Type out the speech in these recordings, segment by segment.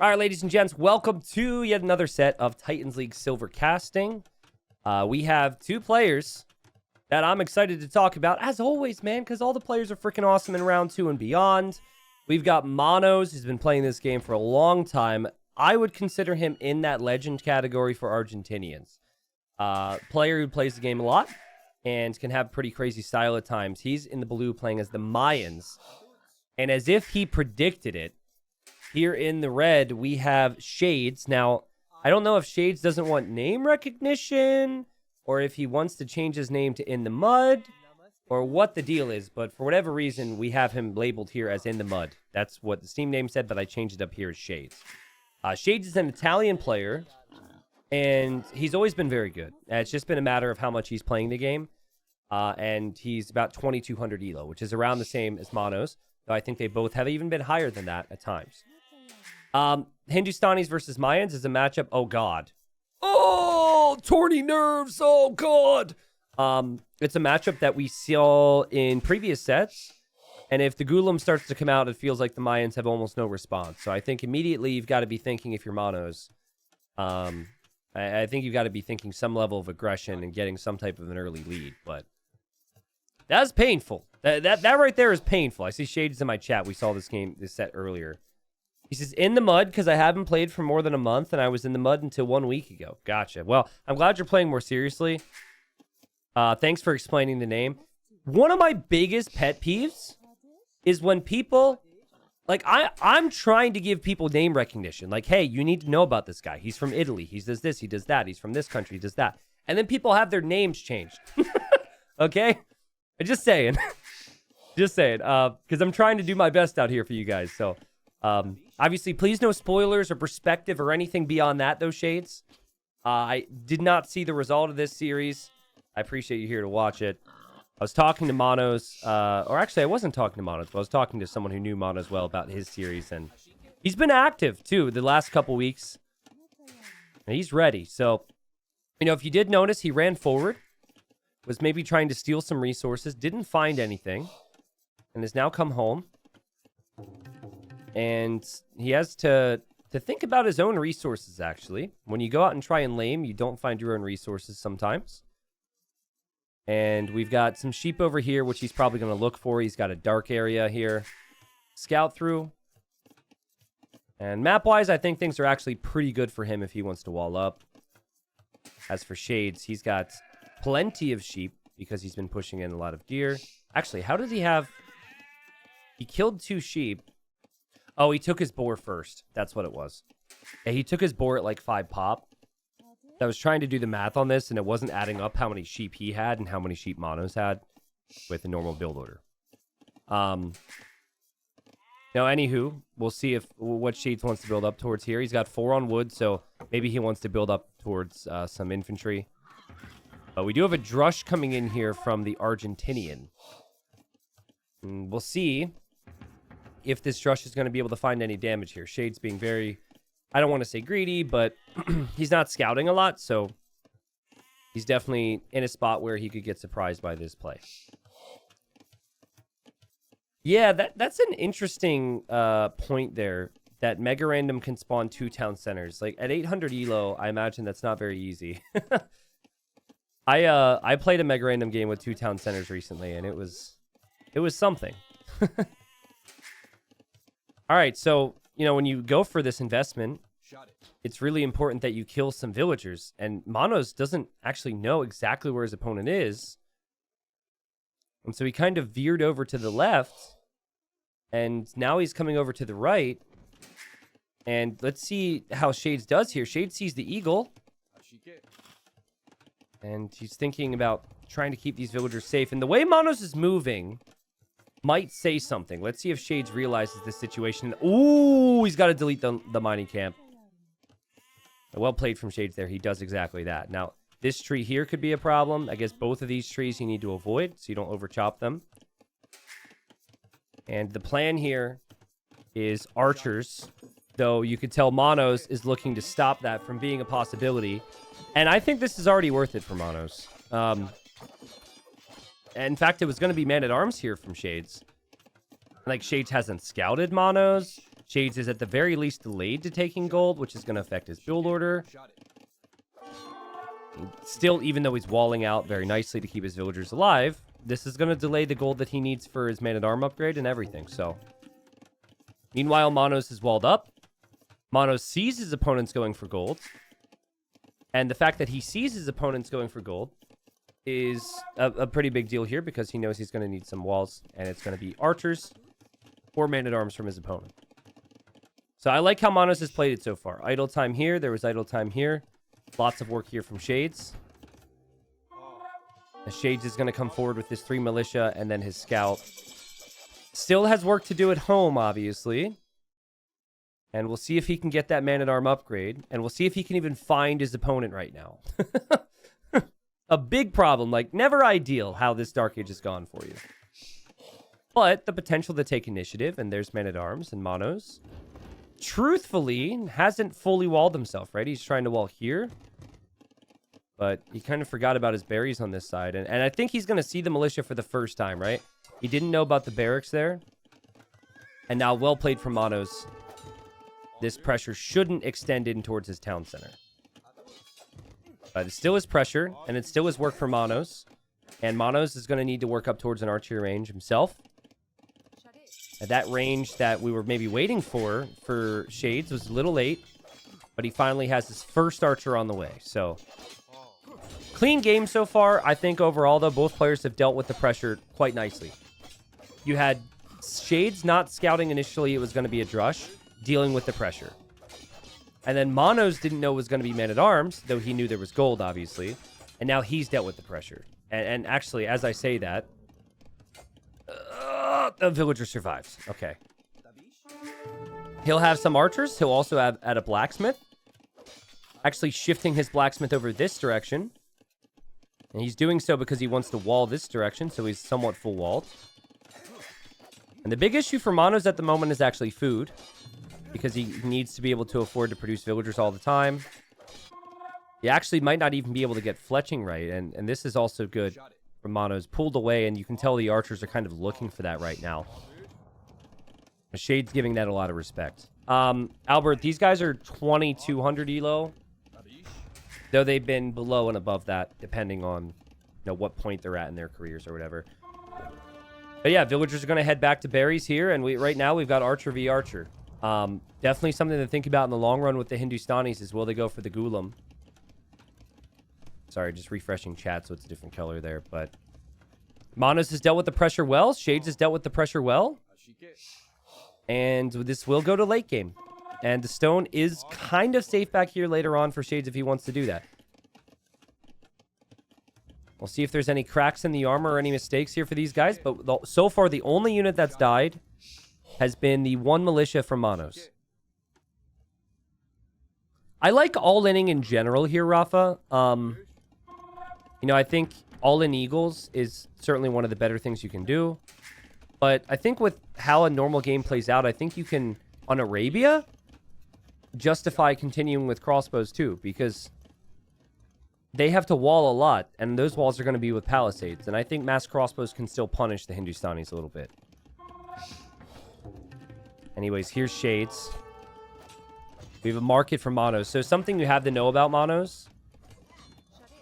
All right, ladies and gents, welcome to yet another set of Titans League Silver casting. We have two players that I'm excited to talk about, as always, man, because all the players are freaking awesome in round 2 and beyond. We've got Monoz, who's been playing this game for a long time. I would consider him in that legend category for Argentinians. Player who plays the game a lot and can have pretty crazy style at times. He's in the blue playing as the Mayans. And as if he predicted it, here in the red, we have Shades. Now, I don't know if Shades doesn't want name recognition or if he wants to change his name to In the Mud or what the deal is. But for whatever reason, we have him labeled here as In the Mud. That's what the Steam name said, but I changed it up here as Shades. Shades is an Italian player, and he's always been very good. It's just been a matter of how much he's playing the game. And he's about 2,200 elo, which is around the same as Monoz. Though I think they both have even been higher than that at times. Hindustanis versus Mayans is a matchup. Oh, God. Oh, torny nerves. Oh, God. It's a matchup that we saw in previous sets. And if the Gulam starts to come out, it feels like the Mayans have almost no response. So I think immediately you've got to be thinking, if you're Monoz, I think you've got to be thinking some level of aggression and getting some type of an early lead. But that's painful. That right there is painful. I see Shades in my chat. We saw this set earlier. He says, in the mud, because I haven't played for more than a month, and I was in the mud until 1 week ago. Gotcha. Well, I'm glad you're playing more seriously. Thanks for explaining the name. One of my biggest pet peeves is when people, like, I'm trying to give people name recognition. Like, hey, you need to know about this guy. He's from Italy. He does this. He does that. He's from this country. He does that. And then people have their names changed. Okay? I'm just saying. Just saying. Because I'm trying to do my best out here for you guys. So, obviously, please no spoilers or perspective or anything beyond that, though, Shades. I did not see the result of this series. I appreciate you here to watch it. I was talking to Monoz, or actually, I wasn't talking to Monoz, but I was talking to someone who knew Monoz well about his series, and he's been active, too, the last couple weeks. And he's ready. So, you know, if you did notice, he ran forward, was maybe trying to steal some resources, didn't find anything, and has now come home. And he has to think about his own resources, actually. When you go out and try and lame, you don't find your own resources sometimes. And we've got some sheep over here, which he's probably going to look for. He's got a dark area here. Scout through. And map-wise, I think things are actually pretty good for him if he wants to wall up. As for Shades, he's got plenty of sheep because he's been pushing in a lot of deer. Actually, how did he have... He killed 2 sheep. Oh, he took his boar first. That's what it was. Yeah, he took his boar at like 5 pop. I was trying to do the math on this, and it wasn't adding up how many sheep he had and how many sheep Monoz had with the normal build order. Now, anywho, we'll see what Shades wants to build up towards here. He's got 4 on wood, so maybe he wants to build up towards some infantry. But we do have a drush coming in here from the Argentinian. And we'll see if this drush is going to be able to find any damage here. Shades being very, I don't want to say greedy, but he's not scouting a lot, so he's definitely in a spot where he could get surprised by this play. Yeah, that's an interesting point there, that Mega Random can spawn 2 town centers. Like, at 800 elo, I imagine that's not very easy. I played a Mega Random game with 2 town centers recently, and it was something. All right, so, you know, when you go for this investment, it's really important that you kill some villagers. And Monoz doesn't actually know exactly where his opponent is. And so he kind of veered over to the left. And now he's coming over to the right. And let's see how Shades does here. Shades sees the eagle. And he's thinking about trying to keep these villagers safe. And the way Monoz is moving might say something. Let's see if Shades realizes this situation. Ooh, he's got to delete the mining camp. Well played from Shades there. He does exactly that. Now, this tree here could be a problem. I guess both of these trees you need to avoid so you don't overchop them. And the plan here is archers, though you could tell Monoz is looking to stop that from being a possibility. And I think this is already worth it for Monoz. In fact, it was going to be man-at-arms here from Shades. Like, Shades hasn't scouted Monoz. Shades is at the very least delayed to taking gold, which is going to affect his build order. Still, even though he's walling out very nicely to keep his villagers alive, this is going to delay the gold that he needs for his man-at-arm upgrade and everything. So, meanwhile, Monoz is walled up. Monoz sees his opponents going for gold. And the fact that he sees his opponents going for gold is a pretty big deal here because he knows he's going to need some walls. And it's going to be archers or man-at-arms from his opponent. So I like how Monoz has played it so far. Idle time here. There was idle time here. Lots of work here from Shades. The Shades is going to come forward with his 3 militia and then his scout. Still has work to do at home, obviously. And we'll see if he can get that man-at-arm upgrade. And we'll see if he can even find his opponent right now. A big problem. Like, never ideal how this Dark Age has gone for you. But the potential to take initiative. And there's man-at-arms and Monoz. Truthfully, hasn't fully walled himself, right? He's trying to wall here. But he kind of forgot about his berries on this side. And I think he's going to see the militia for the first time, right? He didn't know about the barracks there. And now, well played from Monoz. This pressure shouldn't extend in towards his town center. But it still is pressure, and it still is work for Monoz. And Monoz is going to need to work up towards an archery range himself. And that range that we were maybe waiting for Shades was a little late. But he finally has his first archer on the way. So, clean game so far. I think overall, though, both players have dealt with the pressure quite nicely. You had Shades not scouting initially. It was going to be a drush. Dealing with the pressure. And then Monoz didn't know it was going to be man-at-arms, though he knew there was gold, obviously. And now he's dealt with the pressure. And actually, as I say that, the villager survives. Okay. He'll have some archers. He'll also have at a blacksmith. Actually shifting his blacksmith over this direction. And he's doing so because he wants to wall this direction, so he's somewhat full walled. And the big issue for Monoz at the moment is actually food. Because he needs to be able to afford to produce villagers all the time. He actually might not even be able to get fletching right. And this is also good for Monoz. Pulled away, and you can tell the archers are kind of looking for that right now. Shade's giving that a lot of respect. Albert, these guys are 2200 elo. Though they've been below and above that, depending on what point they're at in their careers or whatever. But yeah, villagers are going to head back to berries here. And right now, we've got archer v. archer. Definitely something to think about in the long run with the Hindustanis is will they go for the Gulam? Sorry, just refreshing chat so it's a different color there. But Monoz has dealt with the pressure well. Shades has dealt with the pressure well. And this will go to late game. And the stone is kind of safe back here later on for Shades if he wants to do that. We'll see if there's any cracks in the armor or any mistakes here for these guys. But so far, the only unit that's died has been the 1 militia from Monoz. I like all-inning in general here, Rafa. I think all-in Eagles is certainly one of the better things you can do. But I think with how a normal game plays out, I think you can, on Arabia, justify continuing with crossbows too. Because they have to wall a lot, and those walls are going to be with palisades. And I think mass crossbows can still punish the Hindustanis a little bit. Anyways, here's Shades. We have a market for Monoz. So something you have to know about Monoz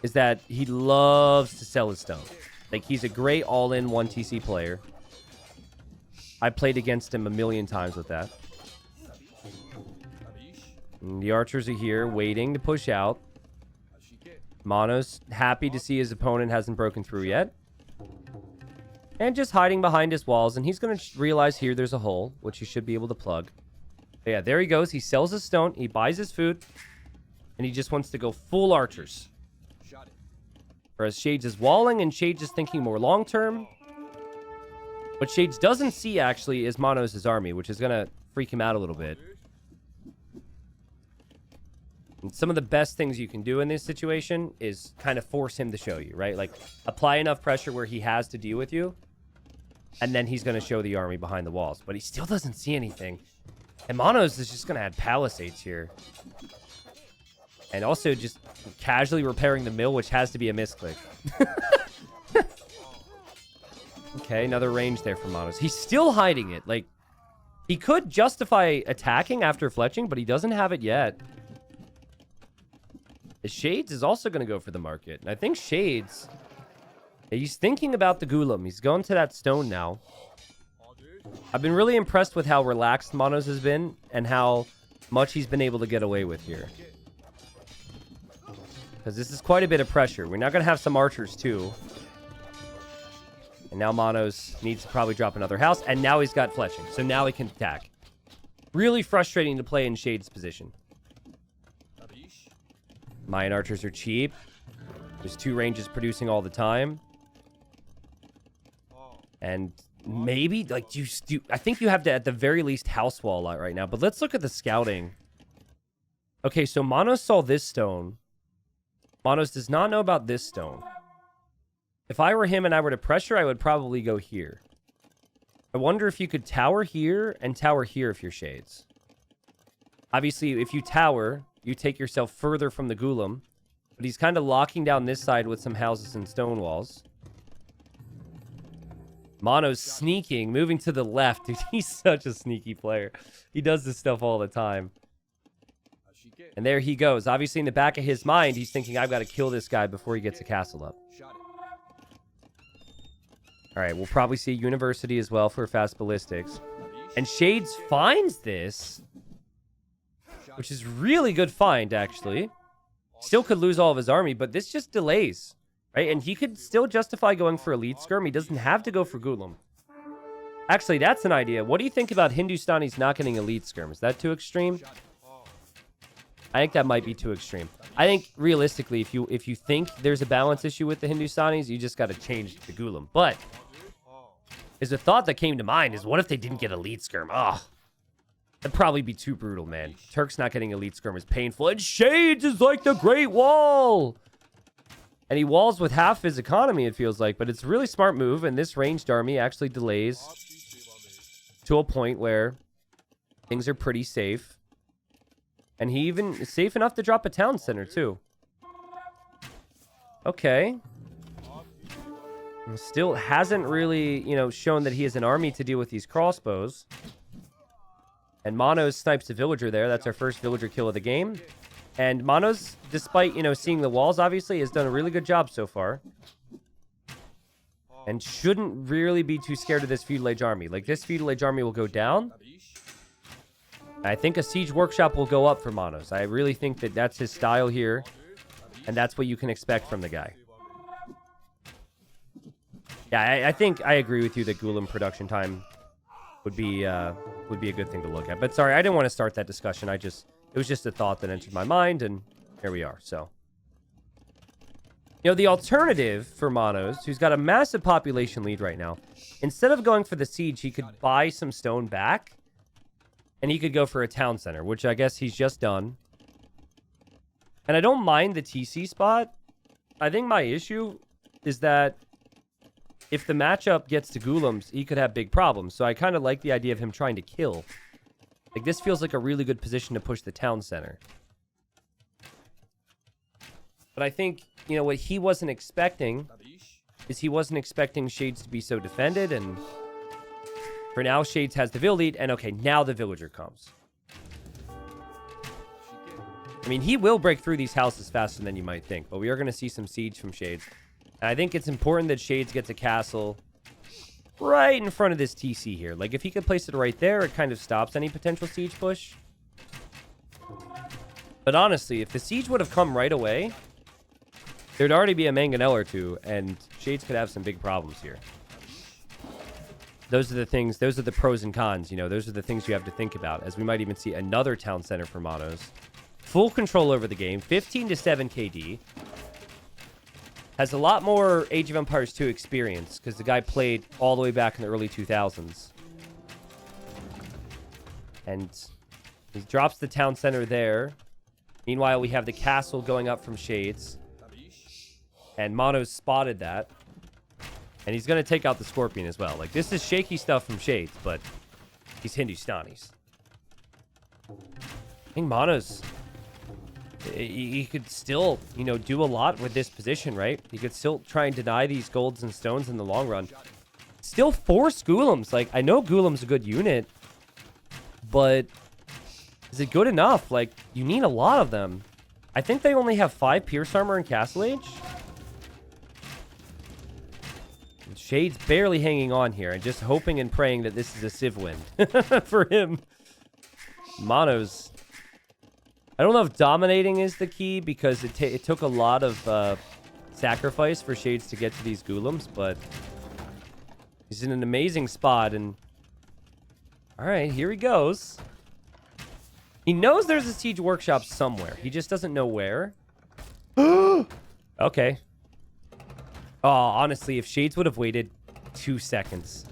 is that he loves to sell his stone. Like, he's a great all-in 1TC player. I played against him a million times with that. And the archers are here waiting to push out. Monoz happy to see his opponent hasn't broken through yet. And just hiding behind his walls. And he's going to realize here there's a hole, which he should be able to plug. But yeah, there he goes. He sells his stone. He buys his food. And he just wants to go full archers. Whereas Shades is walling and Shades is thinking more long-term. What Shades doesn't see, actually, is Monoz's army, which is going to freak him out a little bit. And some of the best things you can do in this situation is kind of force him to show you, right? Like, apply enough pressure where he has to deal with you. And then he's going to show the army behind the walls. But he still doesn't see anything. And Monoz is just going to add palisades here. And also just casually repairing the mill, which has to be a misclick. Okay, another range there for Monoz. He's still hiding it. Like, He could justify attacking after fletching, but he doesn't have it yet. Shades is also going to go for the market. And I think Shades, he's thinking about the Golem. He's going to that stone now. I've been really impressed with how relaxed Monoz has been and how much he's been able to get away with here. Because this is quite a bit of pressure. We're now going to have some archers too. And now Monoz needs to probably drop another house. And now he's got fletching. So now he can attack. Really frustrating to play in Shade's position. Mayan archers are cheap. There's 2 ranges producing all the time. And maybe, like, I think you have to, at the very least, house wall out right now. But let's look at the scouting. Okay, so Monoz saw this stone. Monoz does not know about this stone. If I were him and I were to pressure, I would probably go here. I wonder if you could tower here and tower here if you're Shades. Obviously, if you tower, you take yourself further from the Golem. But he's kind of locking down this side with some houses and stone walls. Monoz sneaking, moving to the left. Dude, he's such a sneaky player. He does this stuff all the time. And there he goes. Obviously, in the back of his mind, he's thinking, I've got to kill this guy before he gets a castle up. All right, we'll probably see University as well for fast ballistics. And Shades finds this, which is really good find, actually. Still could lose all of his army, but this just delays, right? And he could still justify going for Elite Skirm. He doesn't have to go for Golem. Actually, that's an idea. What do you think about Hindustanis not getting Elite Skirm? Is that too extreme? I think that might be too extreme. I think, realistically, if you think there's a balance issue with the Hindustanis, you just got to change the Golem. But is a thought that came to mind is, what if they didn't get Elite Skirm? Oh, that'd probably be too brutal, man. Turks not getting Elite Skirm is painful. And Shades is like the Great Wall. And he walls with half his economy, it feels like. But it's a really smart move. And this ranged army actually delays to a point where things are pretty safe. And he even is safe enough to drop a town center, too. Okay. And still hasn't really, shown that he has an army to deal with these crossbows. And Monoz snipes a villager there. That's our first villager kill of the game. And Monoz, despite, seeing the walls, obviously, has done a really good job so far. And shouldn't really be too scared of this feudal age army. Like, this feudal age army will go down. I think a siege workshop will go up for Monoz. I really think that that's his style here. And that's what you can expect from the guy. Yeah, I think I agree with you that Golem production time would be a good thing to look at. But sorry, I didn't want to start that discussion. It was just a thought that entered my mind, and here we are. So, the alternative for Monoz, who's got a massive population lead right now, instead of going for the siege, he could buy some stone back, and he could go for a town center, which I guess he's just done. And I don't mind the TC spot. I think my issue is that if the matchup gets to Golems, he could have big problems. So I kind of like the idea of him trying to kill. Like, this feels like a really good position to push the town center. But I think, what he wasn't expecting is he wasn't expecting Shades to be so defended. And for now, Shades has the vill lead. And okay, now the villager comes. I mean, he will break through these houses faster than you might think. But we are going to see some siege from Shades. And I think it's important that Shades gets a castle right in front of this TC here. Like, if he could place it right there, it kind of stops any potential siege push. But honestly, if the siege would have come right away, there'd already be a mangonel or two, and Shades could have some big problems here. Those are the things, those are the pros and cons, those are the things you have to think about, as we might even see another town center for Monoz. Full control over the game, 15 to 7 KD. Has a lot more Age of Empires 2 experience, because the guy played all the way back in the early 2000s. And he drops the town center there. Meanwhile, we have the castle going up from Shades. And Monoz spotted that. And he's going to take out the Scorpion as well. Like, this is shaky stuff from Shades, but he's Hindustanis. I think Monoz, he could still, do a lot with this position, right? He could still try and deny these golds and stones in the long run. Still force Golems. Like, I know Golem's a good unit, but is it good enough? Like, you need a lot of them. I think they only have 5 Pierce Armor in Castle Age. And Shades barely hanging on here and just hoping and praying that this is a Civ win for him. Monoz. I don't know if dominating is the key because it took a lot of sacrifice for Shades to get to these Golems, but he's in an amazing spot. And all right, here he goes. He knows there's a siege workshop somewhere. He just doesn't know where. Okay. Oh, honestly, if Shades would have waited 2 seconds,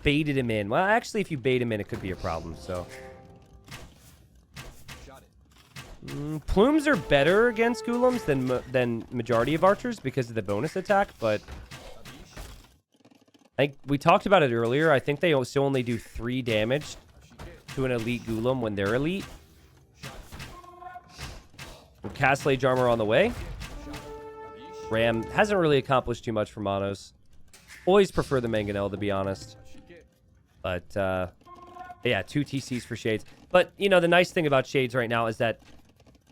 baited him in. Well, actually, if you bait him in, it could be a problem, so. Plumes are better against Golems than majority of archers because of the bonus attack, but we talked about it earlier. I think they also only do 3 damage to an elite Golem when they're elite. Castle Age armor on the way. Ram hasn't really accomplished too much for Monoz. Always prefer the Mangonel, to be honest. But, yeah, 2 TCs for Shades. But, you know, the nice thing about Shades right now is that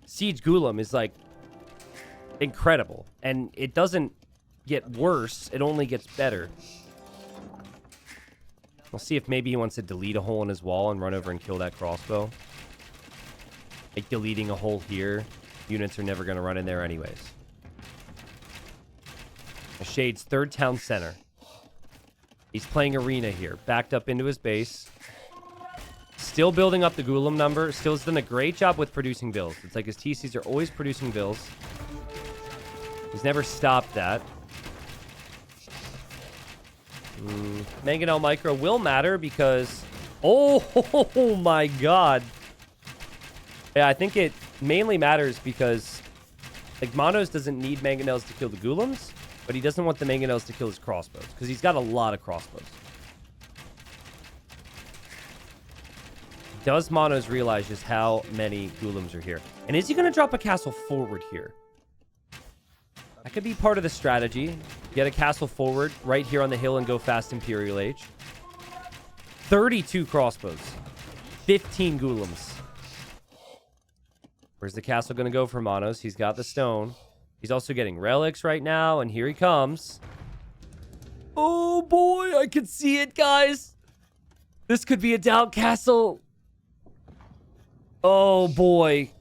Siege Golem is, like, incredible. And it doesn't get worse. It only gets better. We'll see if maybe he wants to delete a hole in his wall and run over and kill that crossbow. Like, deleting a hole here. Units are never going to run in there anyways. Shades, 3rd town center. He's playing arena here. Backed up into his base. Still building up the Golem number. Still has done a great job with producing bills. It's like his TCs are always producing bills. He's never stopped that. Mangonel Micro will matter because... Oh my god. Yeah, I think it mainly matters because... Like, Monoz doesn't need Mangonels to kill the Golems, but he doesn't want the Mangonels to kill his crossbows because he's got a lot of crossbows. Does Monoz realize just how many Golems are here? And is he going to drop a castle forward here? That could be part of the strategy. Get a castle forward right here on the hill and go fast Imperial Age. 32 crossbows. 15 Golems. Where's the castle going to go for Monoz? He's got the stone. He's also getting relics right now, and here he comes. Oh boy, I can see it, guys. This could be a doubt castle. Oh boy.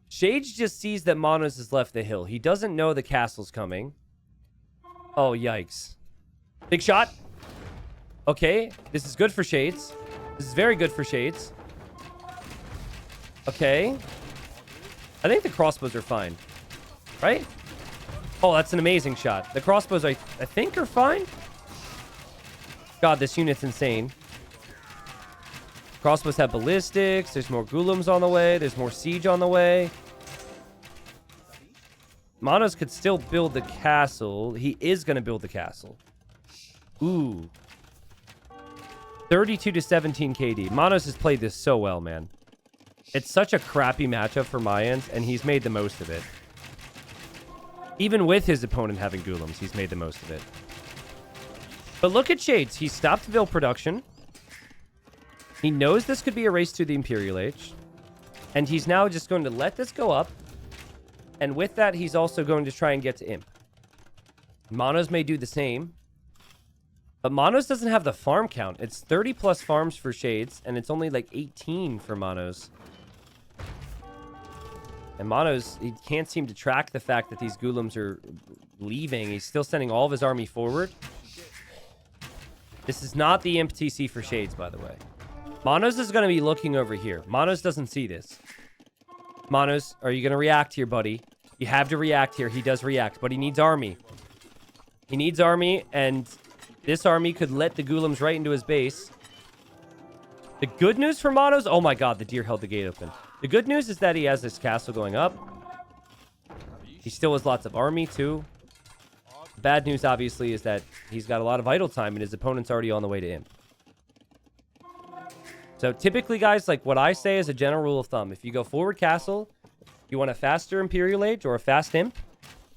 Shades just sees that Monoz has left the hill. He doesn't know the castle's coming. Oh, yikes. Big shot. Okay, this is good for Shades. This is very good for Shades. Okay. I think the crossbows are fine. Right? Oh, that's an amazing shot. The crossbows, I think, are fine. God, this unit's insane. Crossbows have ballistics. There's more Golems on the way. There's more siege on the way. Monoz could still build the castle. He is going to build the castle. Ooh. 32 to 17 KD. Monoz has played this so well, man. It's such a crappy matchup for Mayans, and he's made the most of it. Even with his opponent having Golems, he's made the most of it. But look at Shades. He stopped build production. He knows this could be a race to the Imperial Age. And he's now just going to let this go up. And with that, he's also going to try and get to Imp. Monoz may do the same. But Monoz doesn't have the farm count. It's 30 plus farms for Shades, and it's only like 18 for Monoz. And Monoz, he can't seem to track the fact that these Golems are leaving. He's still sending all of his army forward. This is not the Imp TC for Shades, by the way. Monoz is going to be looking over here. Monoz doesn't see this. Monoz, are you going to react here, buddy? You have to react here. He does react, but he needs army. He needs army, and this army could let the Golems right into his base. The good news for Monoz... Oh my god, the deer held the gate open. The good news is that he has this castle going up. He still has lots of army, too. The bad news, obviously, is that he's got a lot of idle time, and his opponent's already on the way to Imp. So typically, guys, like what I say is a general rule of thumb. If you go forward castle, you want a faster Imperial Age or a fast Imp,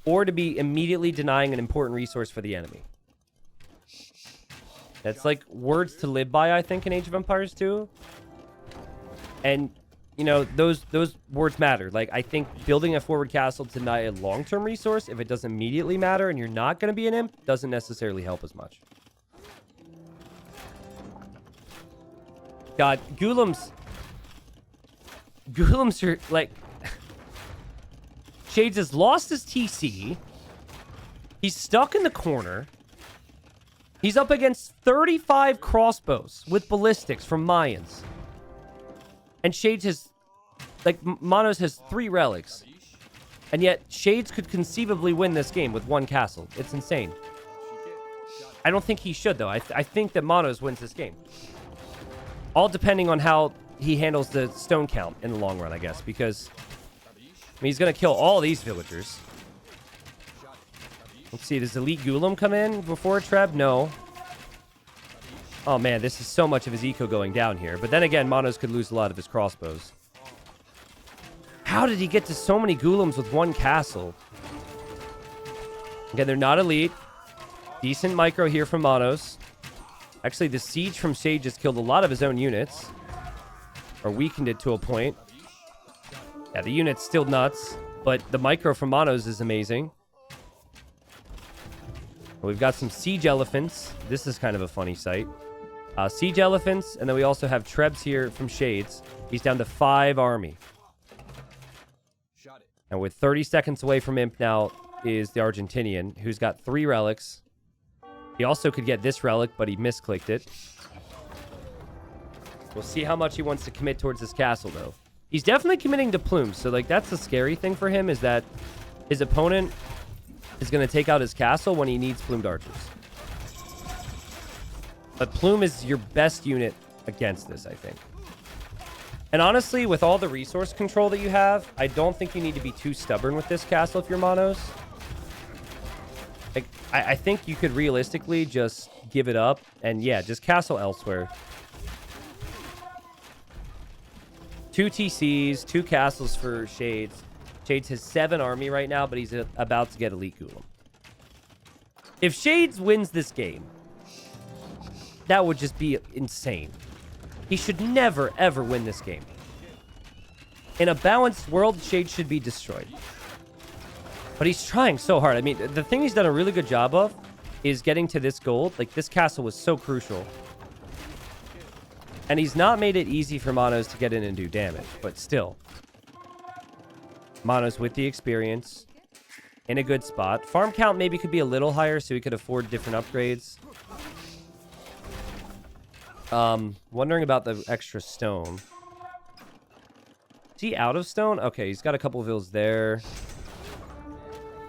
or to be immediately denying an important resource for the enemy. That's like words to live by, I think, in Age of Empires 2. And, you know, those words matter. Like, I think building a forward castle to not a long-term resource, if it doesn't immediately matter and you're not going to be an imp, doesn't necessarily help as much. God, Ghoulems are, like... Shades has lost his TC. He's stuck in the corner. He's up against 35 crossbows with ballistics from Mayans. And Shades has... Like, Monoz has 3 relics. And yet, Shades could conceivably win this game with 1 castle. It's insane. I don't think he should, though. I think that Monoz wins this game. All depending on how he handles the stone count in the long run, I guess. Because, I mean, he's going to kill all these villagers. Let's see, does Elite Golem come in before Treb? No. Oh, man, this is so much of his eco going down here. But then again, Monoz could lose a lot of his crossbows. How did he get to so many Golems with 1 castle? Again, they're not elite. Decent micro here from Monoz. Actually, the siege from Sage has killed a lot of his own units. Or weakened it to a point. Yeah, the unit's still nuts. But the micro from Monoz is amazing. We've got some siege elephants. This is kind of a funny sight. Siege elephants, and then we also have Trebs here from Shades. He's down to 5 army. And with 30 seconds away from Imp now is the Argentinian, who's got 3 relics. He also could get this relic, but he misclicked it. We'll see how much he wants to commit towards this castle, though. He's definitely committing to plumes, so like that's the scary thing for him, is that his opponent is going to take out his castle when he needs plumed archers. But plume is your best unit against this, I think. And honestly, with all the resource control that you have, I don't think you need to be too stubborn with this castle if you're Monoz. Like, I think you could realistically just give it up and, yeah, just castle elsewhere. 2 TCs, 2 castles for Shades. Shades has 7 army right now, but he's about to get Elite Golem. If Shades wins this game, that would just be insane. He should never, ever win this game. In a balanced world, Shades should be destroyed. But he's trying so hard. I mean, the thing he's done a really good job of is getting to this gold. Like, this castle was so crucial. And he's not made it easy for Monoz to get in and do damage, but still. Monoz with the experience. In a good spot. Farm count maybe could be a little higher so he could afford different upgrades. Wondering about the extra stone. Is he out of stone? Okay, he's got a couple of vills there.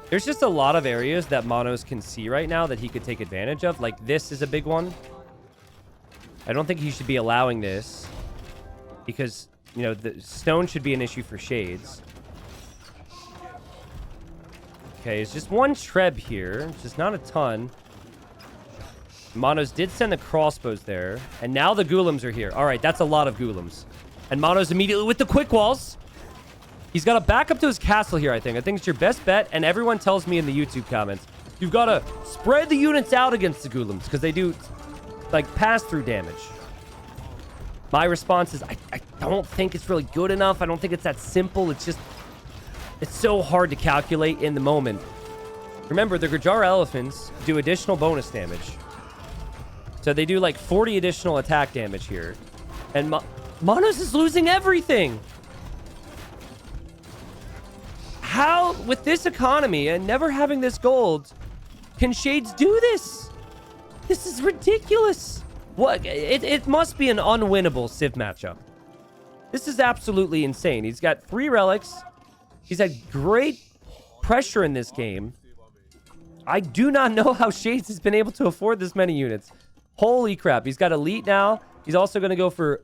There's just a lot of areas that Monoz can see right now that he could take advantage of. Like, this is a big one. I don't think he should be allowing this. Because, you know, the stone should be an issue for Shades. Okay, it's just 1 Treb here. Just not a ton. Monoz did send the crossbows there. And now the Golems are here. All right, that's a lot of Golems. And Monoz immediately with the quick walls. He's got to back up to his castle here, I think. I think it's your best bet. And everyone tells me in the YouTube comments, you've got to spread the units out against the Golems because they do, like, pass-through damage. My response is, I don't think it's really good enough. I don't think it's that simple. It's just, it's so hard to calculate in the moment. Remember, the Gujar elephants do additional bonus damage. So they do like 40 additional attack damage here. And Monoz is losing everything. How, with this economy and never having this gold, can Shades do this? This is ridiculous. What? It must be an unwinnable Civ matchup. This is absolutely insane. He's got 3 relics. He's had great pressure in this game. I do not know how Shades has been able to afford this many units. Holy crap. He's got Elite now. He's also going to go for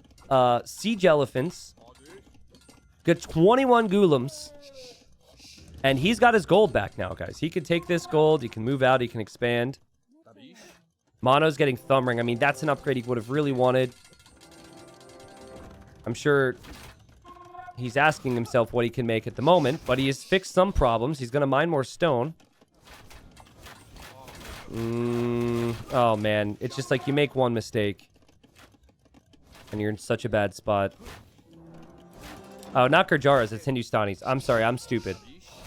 Siege Elephants. Got 21 Golems. And he's got his gold back now, guys. He can take this gold. He can move out. He can expand. Mono's getting Thumb Ring. I mean, that's an upgrade he would have really wanted. I'm sure he's asking himself what he can make at the moment. But he has fixed some problems. He's going to mine more stone. Oh, man. It's just like you make one mistake. And you're in such a bad spot. Oh, not Gurjaras. It's Hindustanis. I'm sorry. I'm stupid.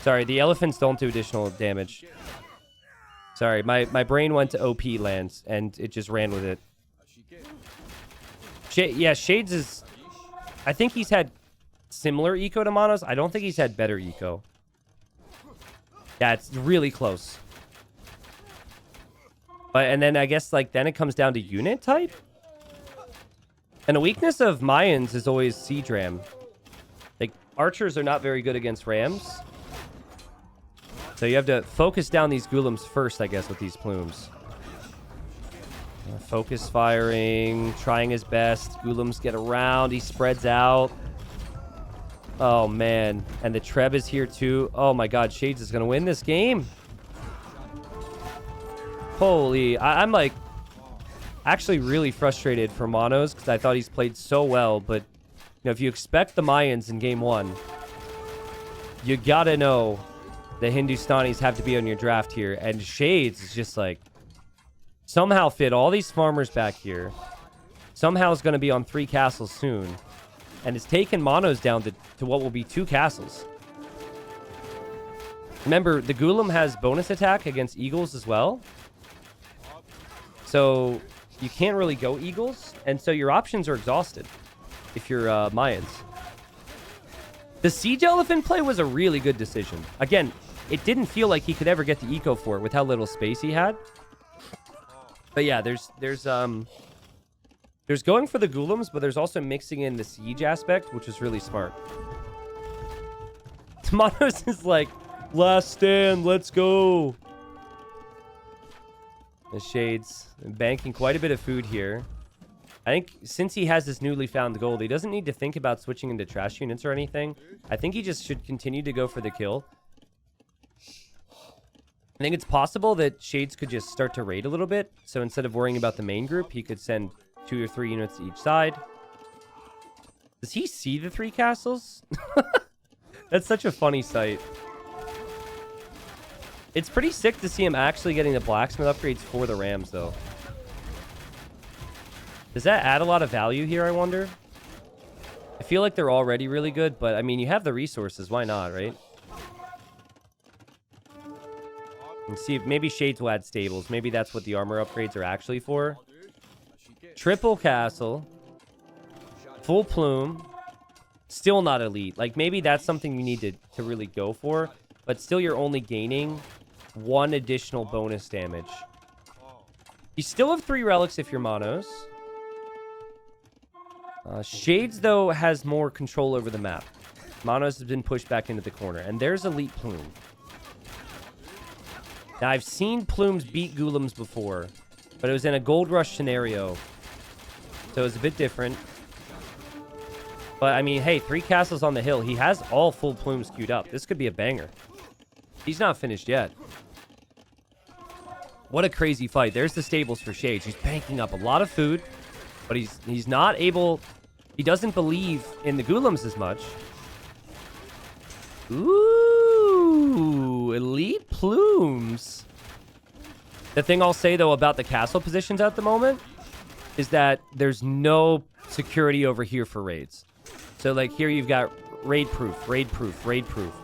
Sorry. The elephants don't do additional damage. Sorry. My brain went to OP lands, and it just ran with it. Yeah, Shades is... I think he's had similar eco to Monoz. I don't think he's had better eco. Yeah, it's really close. But and then I guess like then it comes down to unit type. And a weakness of Mayans is always siege ram. Like archers are not very good against rams. So you have to focus down these golems first, I guess, with these plumes. Focus firing, trying his best. Golems get around. He spreads out. Oh, man. And the Treb is here, too. Oh, my God. Shades is going to win this game. Holy. I'm, like, actually really frustrated for Monoz because I thought he's played so well. But, you know, if you expect the Mayans in game 1, you got to know the Hindustanis have to be on your draft here. And Shades is just, like, somehow fit all these farmers back here. Somehow is going to be on 3 castles soon. And it's taken Monoz down to what will be 2 castles. Remember, the Golem has bonus attack against Eagles as well. So you can't really go Eagles. And so your options are exhausted if you're Mayans. The Siege Elephant play was a really good decision. Again, it didn't feel like he could ever get the eco for it with how little space he had. But yeah, there's going for the golems, but there's also mixing in the siege aspect, which is really smart. Monoz is like, last stand, let's go. The Shades banking quite a bit of food here. I think since he has this newly found gold, he doesn't need to think about switching into trash units or anything. I think he just should continue to go for the kill. I think it's possible that Shades could just start to raid a little bit. So instead of worrying about the main group, he could send 2 or 3 units to each side. Does he see the 3 castles? That's such a funny sight. It's pretty sick to see him actually getting the blacksmith upgrades for the rams, though. Does that add a lot of value here, I wonder? I feel like they're already really good, but I mean, you have the resources. Why not, right? And see if maybe Shades will add stables. Maybe that's what the armor upgrades are actually for. Triple castle. Full plume. Still not elite. Like, maybe that's something you need to really go for. But still, you're only gaining 1 additional bonus damage. You still have 3 relics if you're Monoz. Shades, though, has more control over the map. Monoz has been pushed back into the corner. And there's elite plume. Now, I've seen plumes beat golems before, but it was in a gold rush scenario. So it was a bit different. But, I mean, hey, 3 castles on the hill. He has all full plumes queued up. This could be a banger. He's not finished yet. What a crazy fight. There's the stables for Shades. He's banking up a lot of food, but he's not able... He doesn't believe in the golems as much. Ooh, elite plumes. The thing I'll say, though, about the castle positions at the moment is that there's no security over here for raids. So, like, here you've got raid proof, raid proof, raid proof.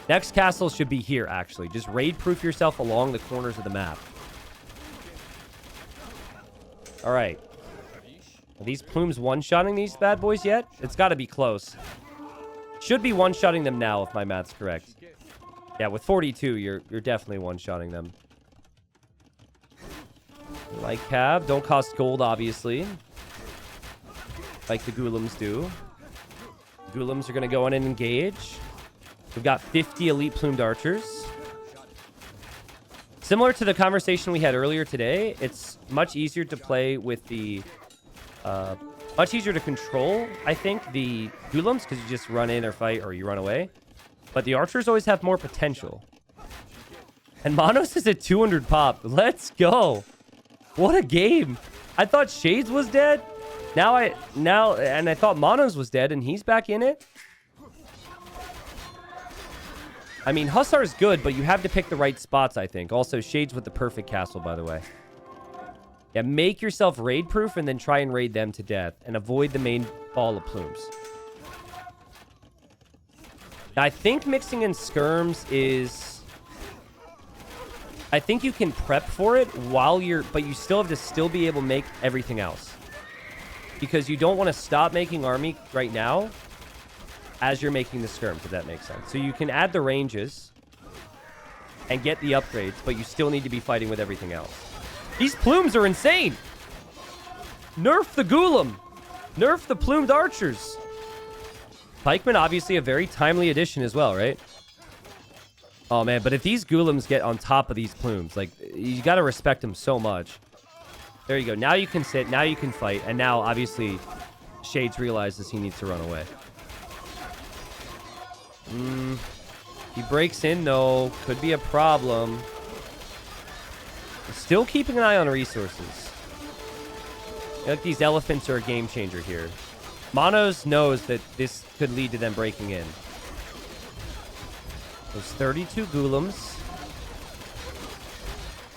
Next castle should be here, actually. Just raid proof yourself along the corners of the map. All right. Are these plumes one-shotting these bad boys yet? It's got to be close. Should be one-shotting them now, if my math's correct. Yeah, with 42, you're definitely one-shotting them. Like cab. Don't cost gold, obviously. Like the golems do. The golems are going to go in and engage. We've got 50 elite plumed archers. Similar to the conversation we had earlier today, it's much easier to play with the... much easier to control, I think, the golems, because you just run in or fight or you run away. But the archers always have more potential. And Monoz is at 200 pop. Let's go. What a game. I thought Shades was dead. And I thought Monoz was dead, and he's back in it. I mean, Hussar's good, but you have to pick the right spots, I think. Also, Shades with the perfect castle, by the way. Yeah, make yourself raid-proof and then try and raid them to death. And avoid the main ball of plumes. I think mixing in skirms is... I think you can prep for it while you're... But you still have to still be able to make everything else. Because you don't want to stop making army right now as you're making the skirms, if that makes sense. So you can add the ranges and get the upgrades, but you still need to be fighting with everything else. These plumes are insane! Nerf the Ghoulam! Nerf the plumed archers! Pikeman, obviously a very timely addition as well, right? Oh, man, but if these Ghoulams get on top of these plumes, like, you gotta respect them so much. There you go. Now you can sit, now you can fight, and now, obviously, Shades realizes he needs to run away. He breaks in, though. Could be a problem. Still keeping an eye on resources. I feel like these elephants are a game changer here. Monoz knows that this could lead to them breaking in. Those 32 Ghoulams.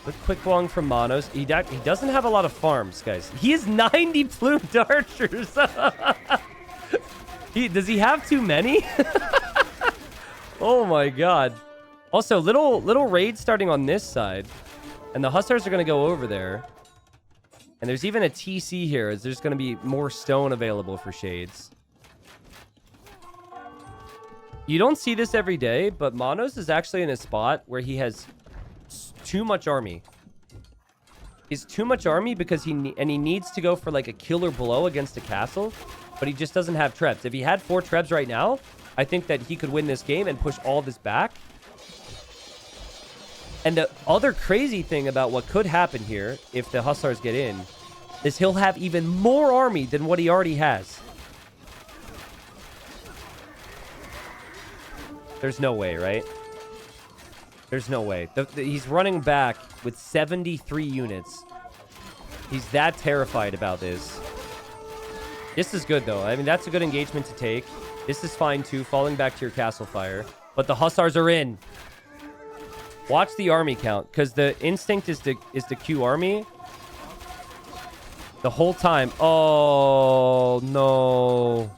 Good quick long from Monoz. He doesn't have a lot of farms, guys. He has 90 plumed archers. Does he have too many? Oh my god. Also, little raid starting on this side. And the Hussars are going to go over there. And there's even a TC here, as there's going to be more stone available for Shades. You don't see this every day, but Monoz is actually in a spot where he has too much army. He's too much army because he needs to go for like a killer blow against a castle, but he just doesn't have trebs. If he had 4 trebs right now, I think that he could win this game and push all this back. And the other crazy thing about what could happen here, if the Hussars get in, is he'll have even more army than what he already has. There's no way, right? There's no way. He's running back with 73 units. He's that terrified about this. This is good, though. I mean, that's a good engagement to take. This is fine, too, falling back to your castle fire. But the Hussars are in. Watch the army count, because the instinct is to queue army the whole time. Oh, no.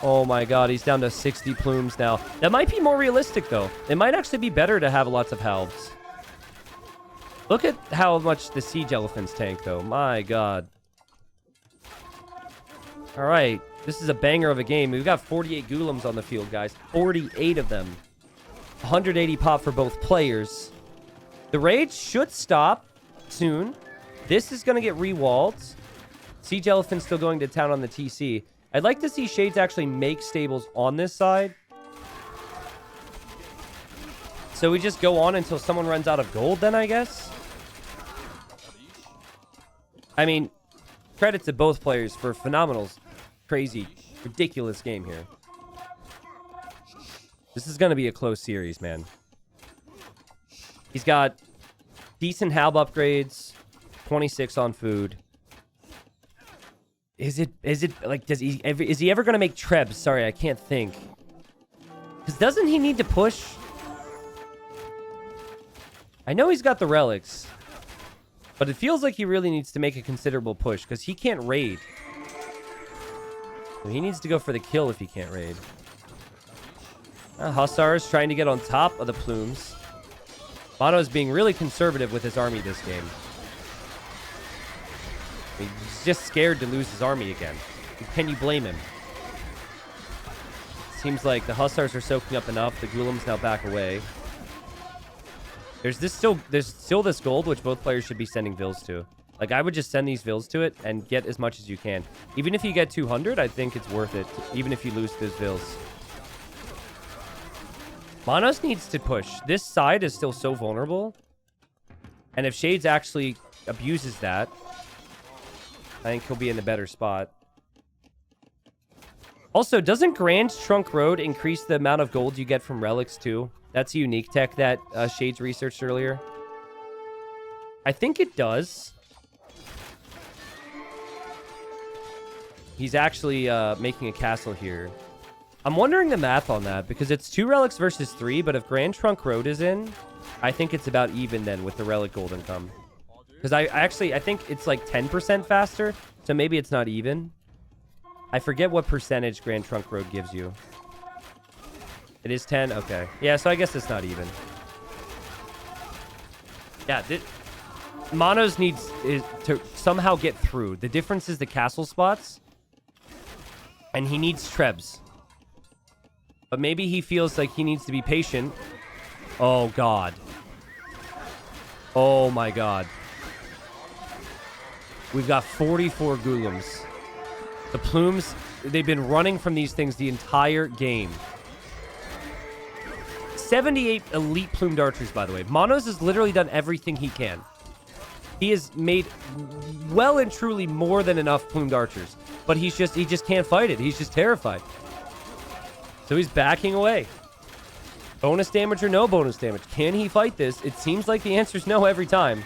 Oh, my God. He's down to 60 plumes now. That might be more realistic, though. It might actually be better to have lots of halves. Look at how much the siege elephants tank, though. My God. All right. This is a banger of a game. We've got 48 Ghoulams on the field, guys. 48 of them. 180 pop for both players. The raid should stop soon. This is going to get rewalled. Siege Elephant's still going to town on the TC. I'd like to see Shades actually make stables on this side. So we just go on until someone runs out of gold then, I guess. I mean, credit to both players for phenomenal, crazy, ridiculous game here. This is going to be a close series, man. He's got decent halb upgrades, 26 on food. Is it like, is he ever going to make trebs? Sorry, I can't think. Because doesn't he need to push? I know he's got the relics, but it feels like he really needs to make a considerable push because he can't raid. He needs to go for the kill if he can't raid. Hussars trying to get on top of the plumes. Mono's being really conservative with his army this game. He's just scared to lose his army again. Can you blame him? Seems like the Hussars are soaking up enough. The Ghoulam's now back away. There's still this gold, which both players should be sending vills to. Like, I would just send these vills to it and get as much as you can. Even if you get 200, I think it's worth it, even if you lose those vills. Monoz needs to push. This side is still so vulnerable. And if Shades actually abuses that, I think he'll be in a better spot. Also, doesn't Grand Trunk Road increase the amount of gold you get from relics too? That's a unique tech that Shades researched earlier. I think it does. He's actually making a castle here. I'm wondering the math on that, because it's 2 relics versus 3, but if Grand Trunk Road is in, I think it's about even then with the relic gold income. Because I think it's like 10% faster, so maybe it's not even. I forget what percentage Grand Trunk Road gives you. It is 10? Okay. Yeah, so I guess it's not even. Yeah, Monoz needs to somehow get through. The difference is the castle spots. And he needs trebs. But maybe he feels like he needs to be patient. Oh, God. Oh, my God. We've got 44 Golems. The plumes, they've been running from these things the entire game. 78 elite plumed archers, by the way. Monoz has literally done everything he can. He has made well and truly more than enough plumed archers. But he just can't fight it. He's just terrified. So he's backing away. Bonus damage or no bonus damage? Can he fight this? It seems like the answer is no every time.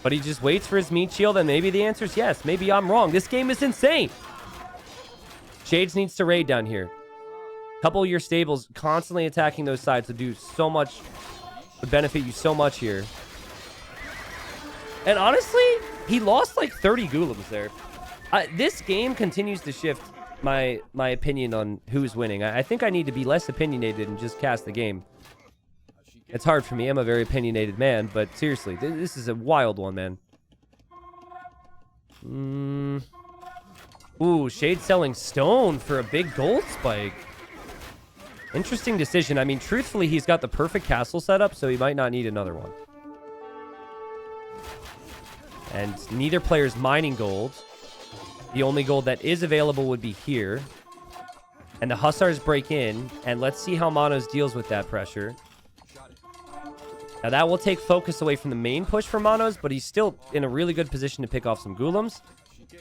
But he just waits for his meat shield, and maybe the answer is yes. Maybe I'm wrong. This game is insane. Shades needs to raid down here. Couple of your stables constantly attacking those sides would do so much, would benefit you so much here. And honestly, he lost like 30 Golems there. This game continues to shift my opinion on who's winning. I think I need to be less opinionated and just cast the game. It's hard for me. I'm a very opinionated man, but seriously, this is a wild one, man. Ooh, Shade selling stone for a big gold spike. Interesting decision. I mean, truthfully, he's got the perfect castle setup, so he might not need another one. And neither player's mining gold. The only gold that is available would be here. And the Hussars break in, and let's see how Monoz deals with that pressure. Now, that will take focus away from the main push for Monoz, but he's still in a really good position to pick off some Golems.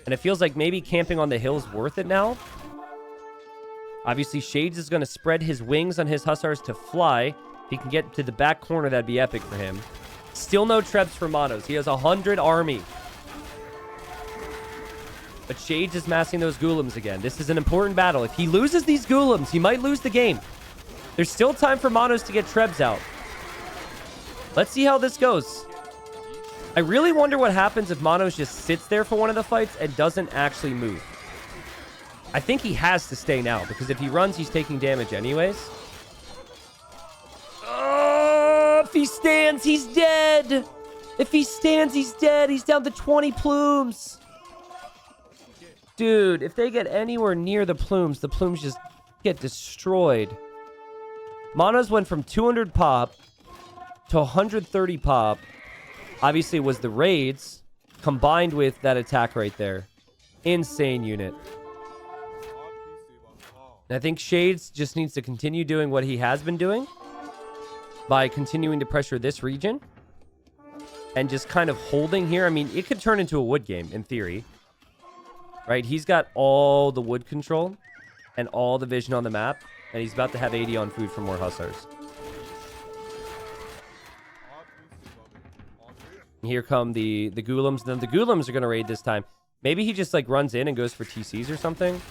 And it feels like maybe camping on the hill is worth it now. Obviously, Shades is going to spread his wings on his Hussars to fly. If he can get to the back corner, that'd be epic for him. Still no trebs for Monoz. He has 100 army. But Shades is massing those Golems again. This is an important battle. If he loses these Golems, he might lose the game. There's still time for Monoz to get trebs out. Let's see how this goes. I really wonder what happens if Monoz just sits there for one of the fights and doesn't actually move. I think he has to stay now, because if he runs, he's taking damage anyways. Oh, if he stands, he's dead. If he stands, he's dead. He's down to 20 plumes. Dude, if they get anywhere near the plumes just get destroyed. Monoz went from 200 pop to 130 pop. Obviously, it was the raids combined with that attack right there. Insane unit. And I think Shades just needs to continue doing what he has been doing by continuing to pressure this region and just kind of holding here. I mean, it could turn into a wood game in theory, right? He's got all the wood control and all the vision on the map, and he's about to have 80 on food for more Hussars. Here come the Golems. Then the Golems are going to raid this time. Maybe he just like runs in and goes for TCs or something.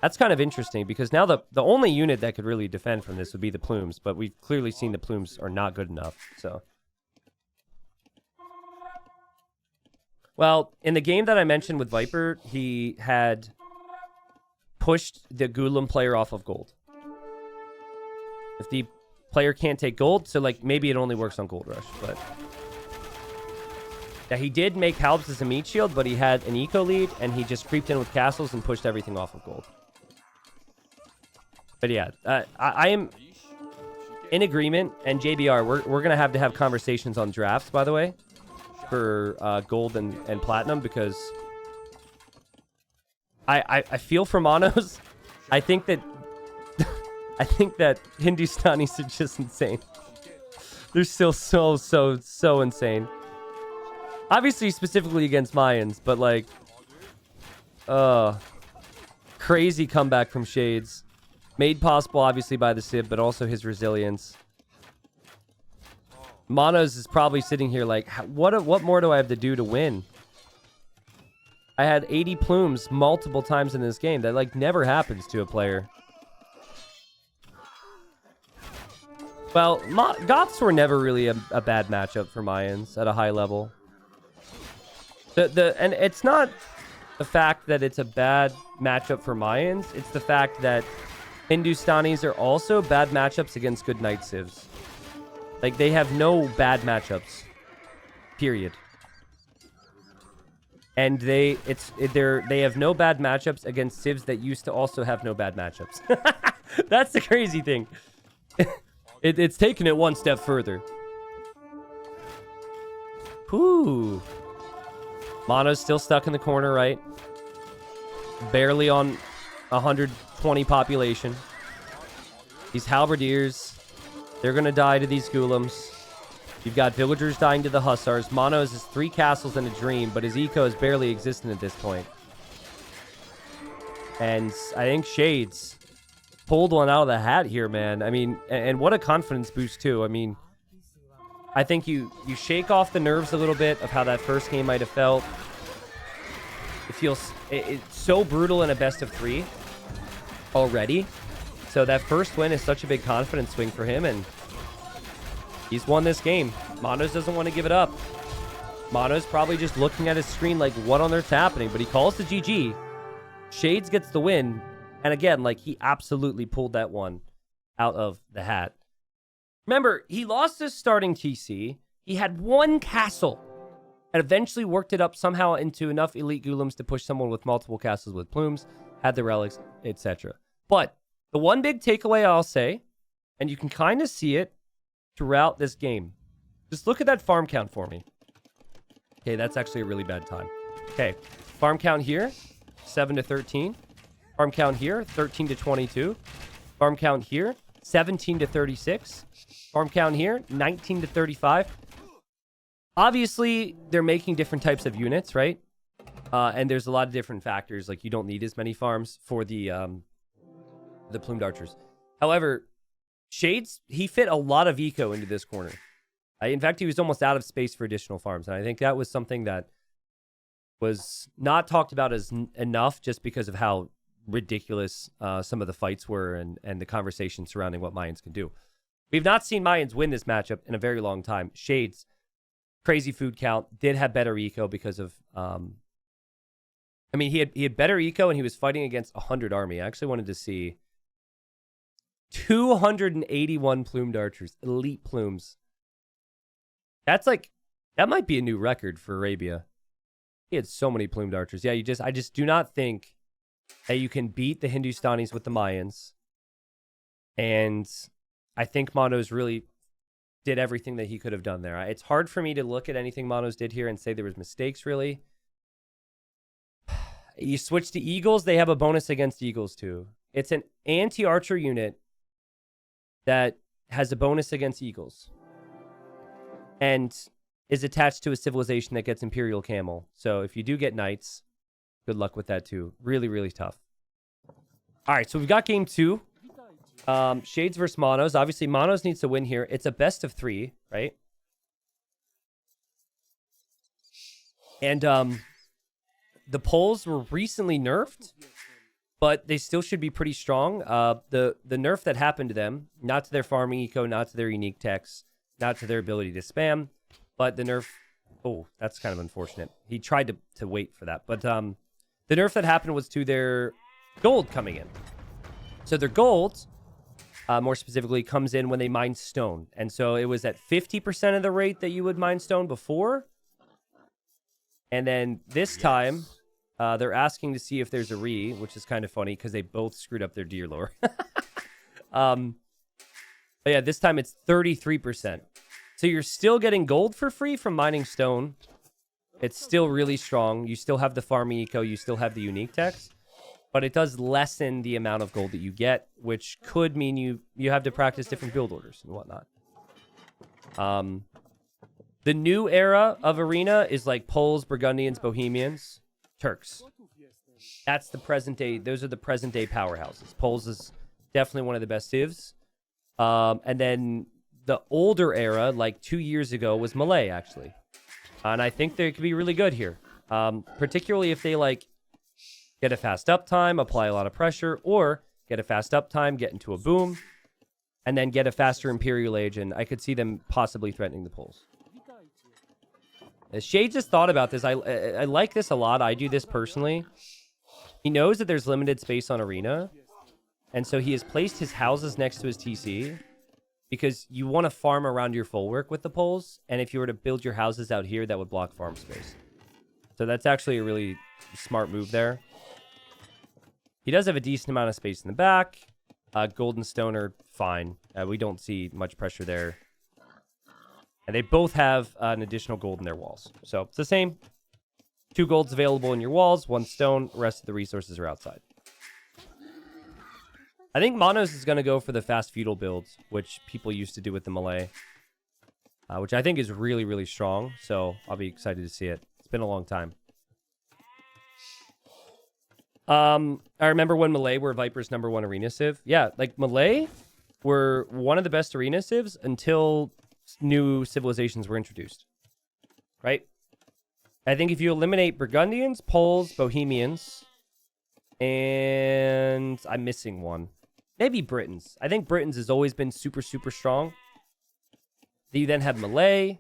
That's kind of interesting because now the only unit that could really defend from this would be the Plumes, but we've clearly seen the Plumes are not good enough. So, well, in the game that I mentioned with Viper, he had pushed the Golem player off of gold. If the player can't take gold, so like maybe it only works on Gold Rush, but yeah, he did make Halbs as a meat shield, but he had an eco lead, and he just creeped in with castles and pushed everything off of gold. But yeah, I am in agreement, and JBR, we're going to have conversations on drafts, by the way, for gold and platinum, because I feel for Monoz. I think that I think that Hindustanis are just insane. They're still so insane. Obviously, specifically against Mayans, but like, crazy comeback from Shades. Made possible, obviously, by the Sib, but also his resilience. Monoz is probably sitting here like, what more do I have to do to win? I had 80 plumes multiple times in this game. That, like, never happens to a player. Well, Goths were never really a bad matchup for Mayans at a high level. And it's not the fact that it's a bad matchup for Mayans. It's the fact that Hindustanis are also bad matchups against good Knight civs. Like, they have no bad matchups. Period. And they have no bad matchups against civs that used to also have no bad matchups. That's the crazy thing. It's taken it one step further. Whew. Mono's still stuck in the corner, right? Barely on 120 population. These halberdiers, they're going to die to these ghoulims. You've got villagers dying to the hussars. Mono's is 3 castles and a dream, but his eco is barely existent at this point. And I think Shades pulled one out of the hat here, man. I mean, and what a confidence boost, too. I mean, I think you shake off the nerves a little bit of how that first game might have felt. It feels it's so brutal in a best of 3 already. So that first win is such a big confidence swing for him, and he's won this game. Monoz doesn't want to give it up. Monoz probably just looking at his screen like, what on earth's happening? But he calls the GG. Shades gets the win. And again, like, he absolutely pulled that one out of the hat. Remember, he lost his starting TC. He had 1 castle and eventually worked it up somehow into enough elite ghoulims to push someone with multiple castles with plumes, had the relics, etc. But the one big takeaway I'll say, and you can kind of see it throughout this game. Just look at that farm count for me. Okay, that's actually a really bad time. Okay, farm count here, 7 to 13. Farm count here, 13 to 22. Farm count here, 17 to 36. Farm count here, 19 to 35. Obviously, they're making different types of units, right? And there's a lot of different factors. Like, you don't need as many farms for the plumed archers. However, Shades, he fit a lot of eco into this corner. In fact, he was almost out of space for additional farms. And I think that was something that was not talked about as enough just because of how ridiculous some of the fights were and the conversation surrounding what Mayans can do. We've not seen Mayans win this matchup in a very long time. Shades, crazy food count, did have better eco because of... I mean, he had better eco and he was fighting against 100 army. I actually wanted to see 281 plumed archers, elite plumes. That's like, that might be a new record for Arabia. He had so many plumed archers. Yeah, I just do not think that you can beat the Hindustanis with the Mayans. And I think Monoz really did everything that he could have done there. It's hard for me to look at anything Monoz did here and say there was mistakes, really. You switch to Eagles, they have a bonus against Eagles, too. It's an anti-archer unit that has a bonus against Eagles. And is attached to a civilization that gets Imperial Camel. So if you do get Knights, good luck with that, too. Really, really tough. All right, so we've got game 2. Shades versus Monoz. Obviously, Monoz needs to win here. It's a best of 3, right? And the polls were recently nerfed, but they still should be pretty strong. The nerf that happened to them, not to their farming eco, not to their unique techs, not to their ability to spam, but the nerf... Oh, that's kind of unfortunate. He tried to wait for that. But the nerf that happened was to their gold coming in. So their gold, more specifically, comes in when they mine stone. And so it was at 50% of the rate that you would mine stone before. And then this time, they're asking to see if there's a re, which is kind of funny because they both screwed up their deer lore. But yeah, this time it's 33%. So you're still getting gold for free from mining stone. It's still really strong. You still have the farming eco. You still have the unique techs. But it does lessen the amount of gold that you get, which could mean you have to practice different build orders and whatnot. The new era of Arena is like Poles, Burgundians, Bohemians, Turks. That's the present day. Those are the present day powerhouses. Poles is definitely one of the best civs. And then the older era, like 2 years ago, was Malay, actually. And I think they could be really good here. Particularly if they, like, get a fast uptime, apply a lot of pressure, or get a fast uptime, get into a boom, and then get a faster Imperial Age, and I could see them possibly threatening the Poles. As Shade just thought about this, I like this a lot. I do this personally. He knows that there's limited space on Arena, And so he has placed his houses next to his TC because you want to farm around your full work with the poles. And if you were to build your houses out here, that would block farm space. So that's actually a really smart move there. He does have a decent amount of space in the back. Gold and stone are fine. We don't see much pressure there. And they both have an additional gold in their walls. So it's the same. 2 golds available in your walls, 1 stone. The rest of the resources are outside. I think Monoz is going to go for the fast feudal builds, which people used to do with the melee. Which I think is really, really strong. So I'll be excited to see it. It's been a long time. I remember when melee were Viper's #1 arena civ. Yeah, like melee were one of the best arena civs until new civilizations were introduced. Right? I think if you eliminate Burgundians, Poles, Bohemians, and I'm missing one. Maybe Britons. I think Britons has always been super, super strong. You then have melee.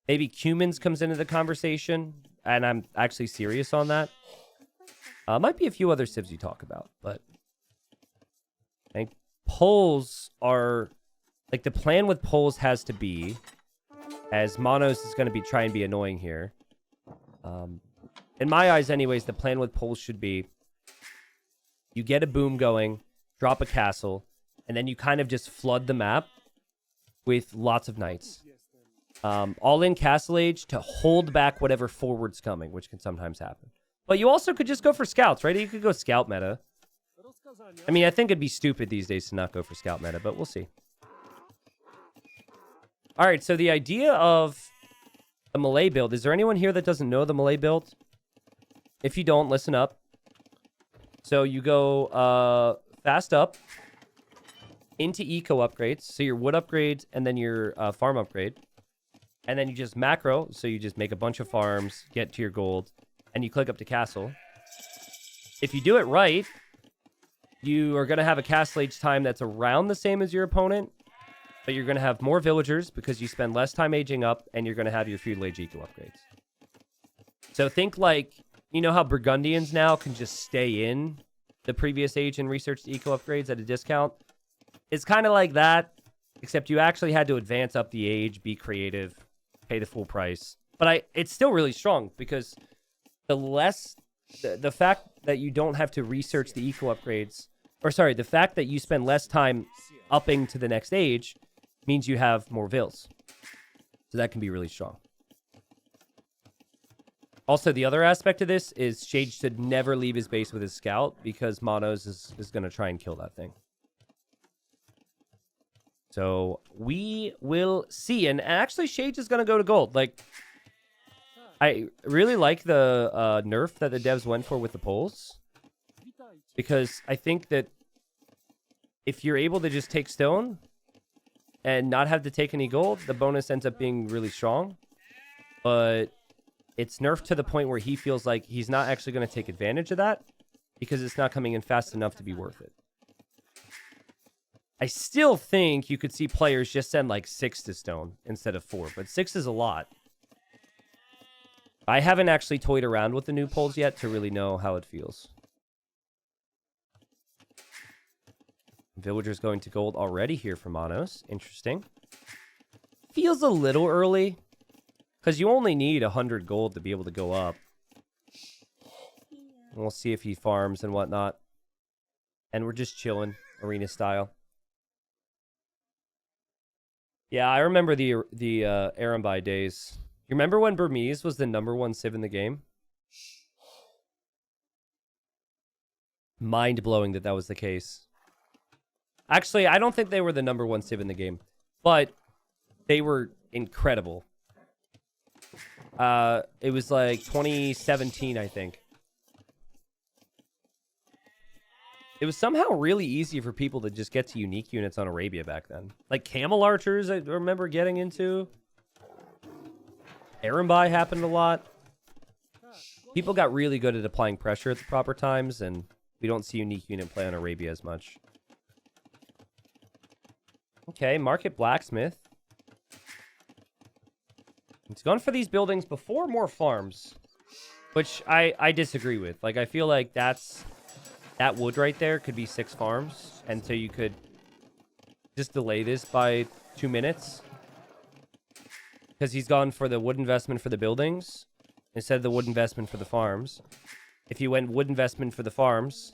Maybe Cumans comes into the conversation, and I'm actually serious on that. Might be a few other civs you talk about, but I think Poles are... Like, the plan with Poles has to be, as Monoz is going to be trying to be annoying here. In my eyes, anyways, the plan with Poles should be you get a boom going, drop a castle, and then you kind of just flood the map with lots of knights. All in castle age to hold back whatever forward's coming, which can sometimes happen. But you also could just go for scouts, right? You could go scout meta. I mean, I think it'd be stupid these days to not go for scout meta, but we'll see. All right, so the idea of a melee build. Is there anyone here that doesn't know the melee build? If you don't, listen up. So you go fast up into eco upgrades. So your wood upgrades and then your farm upgrade. And then you just macro. So you just make a bunch of farms, get to your gold, and you click up to castle. If you do it right, you are going to have a castle age time that's around the same as your opponent. But you're going to have more villagers because you spend less time aging up, and you're going to have your feudal age eco upgrades. So think like, you know how Burgundians now can just stay in the previous age and research eco upgrades at a discount? It's kind of like that, except you actually had to advance up the age, be creative, pay the full price. But it's still really strong because the fact that you don't have to research the eco upgrades, or sorry, the fact that you spend less time upping to the next age means you have more vills. So that can be really strong. Also, the other aspect of this is Shades should never leave his base with his scout because Monoz is going to try and kill that thing. So we will see. And actually, Shades is going to go to gold. Like, I really like the nerf that the devs went for with the poles. Because I think that if you're able to just take stone and not have to take any gold, the bonus ends up being really strong. But it's nerfed to the point where he feels like he's not actually going to take advantage of that because it's not coming in fast enough to be worth it. I still think you could see players just send like 6 to stone instead of 4, but 6 is a lot. I haven't actually toyed around with the new poles yet to really know how it feels. Villagers going to gold already here for Monoz. Interesting. Feels a little early. Because you only need 100 gold to be able to go up. And we'll see if he farms and whatnot. And we're just chilling, arena style. Yeah, I remember the Arambai days. You remember when Burmese was the #1 civ in the game? Mind-blowing that was the case. Actually, I don't think they were the #1 civ in the game. But they were incredible. It was like 2017, I think. It was somehow really easy for people to just get to unique units on Arabia back then. Like camel archers, I remember getting into. Arambai happened a lot. People got really good at applying pressure at the proper times, and we don't see unique unit play on Arabia as much. Okay, Market Blacksmith. It's gone for these buildings before more farms, which I disagree with. Like, I feel like that's that wood right there could be 6 farms. And so you could just delay this by 2 minutes. Because he's gone for the wood investment for the buildings instead of the wood investment for the farms. If you went wood investment for the farms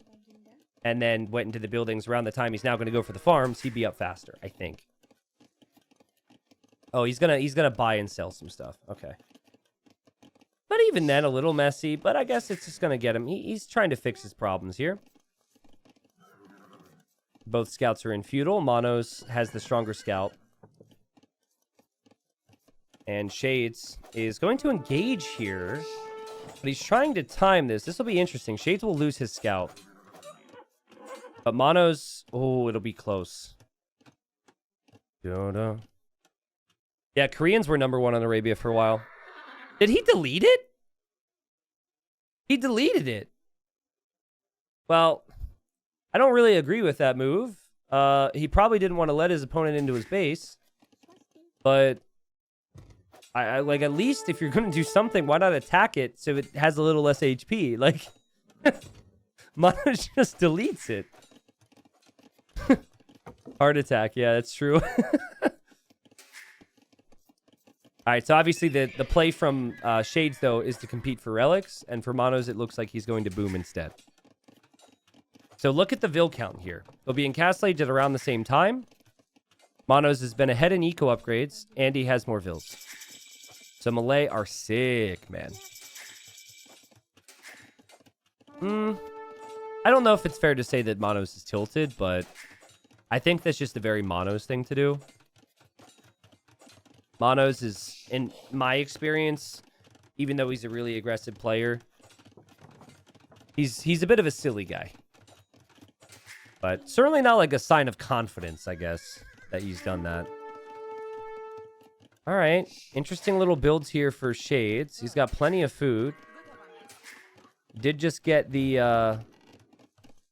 and then went into the buildings around the time he's now going to go for the farms, he'd be up faster, I think. Oh, he's gonna buy and sell some stuff. Okay. But even then, a little messy. But I guess it's just going to get him. He's trying to fix his problems here. Both scouts are in feudal. Monoz has the stronger scout. And Shades is going to engage here. But he's trying to time this. This will be interesting. Shades will lose his scout. But Monoz... Oh, it'll be close. Yeah, Koreans were #1 on Arabia for a while. Did he delete it? He deleted it. Well, I don't really agree with that move. He probably didn't want to let his opponent into his base. But I like, at least if you're going to do something, why not attack it so it has a little less HP? Like, Monoz just deletes it. Heart attack. Yeah, that's true. All right, so obviously the play from Shades, though, is to compete for relics. And for Monoz, it looks like he's going to boom instead. So look at the Vil count here. They'll be encapsulated at around the same time. Monoz has been ahead in eco upgrades, and he has more Vils. So Malay are sick, man. I don't know if it's fair to say that Monoz is tilted, but I think that's just a very Monoz thing to do. Monoz is, in my experience, even though he's a really aggressive player, he's a bit of a silly guy. But certainly not like a sign of confidence, I guess, that he's done that. All right. Interesting little builds here for Shades. He's got plenty of food. Did just get the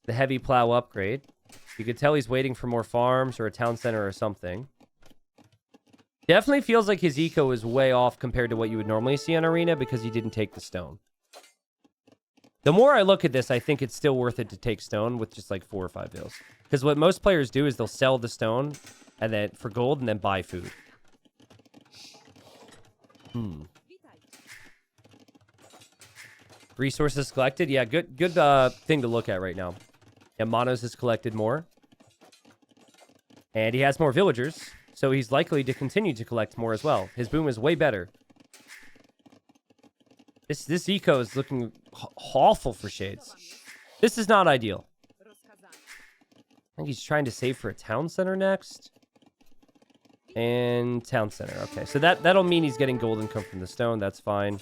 heavy plow upgrade. You could tell he's waiting for more farms or a town center or something. Definitely feels like his eco is way off compared to what you would normally see on Arena because he didn't take the stone. The more I look at this, I think it's still worth it to take stone with just like 4 or 5 Vils. Because what most players do is they'll sell the stone and then for gold and then buy food. Resources collected. Yeah, good thing to look at right now. And Monoz has collected more. And he has more villagers. So he's likely to continue to collect more as well. His boom is way better. This eco is looking awful for Shades. This is not ideal. I think he's trying to save for a town center next. And town center. Okay, so that'll mean he's getting gold income from the stone. That's fine.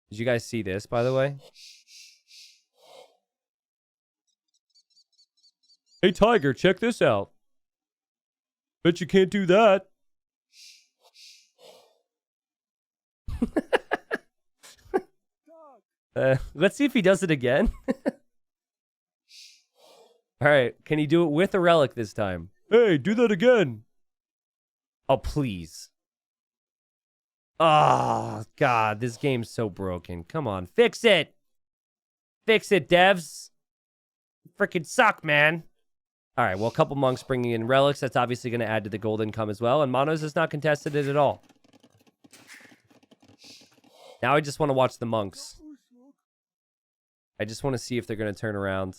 Did you guys see this, by the way? Hey, Tiger, check this out. Bet you can't do that. Let's see if he does it again. All right. Can he do it with a relic this time? Hey, do that again. Oh, please. Oh, God. This game's so broken. Come on. Fix it. Fix it, devs. Freaking suck, man. All right, well, a couple monks bringing in relics. That's obviously going to add to the gold income as well. And Monoz has not contested it at all. Now I just want to watch the monks. I just want to see if they're going to turn around.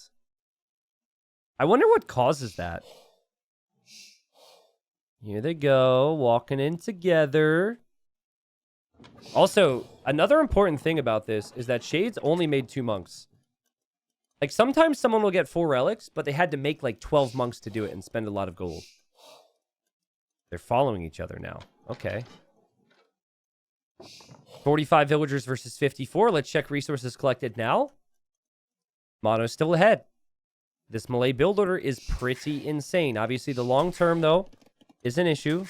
I wonder what causes that. Here they go, walking in together. Also, another important thing about this is that Shades only made 2 monks. Like, sometimes someone will get 4 relics, but they had to make, like, 12 monks to do it and spend a lot of gold. They're following each other now. Okay. 45 villagers versus 54. Let's check resources collected now. Mono's still ahead. This Malay build order is pretty insane. Obviously, the long term, though, is an issue.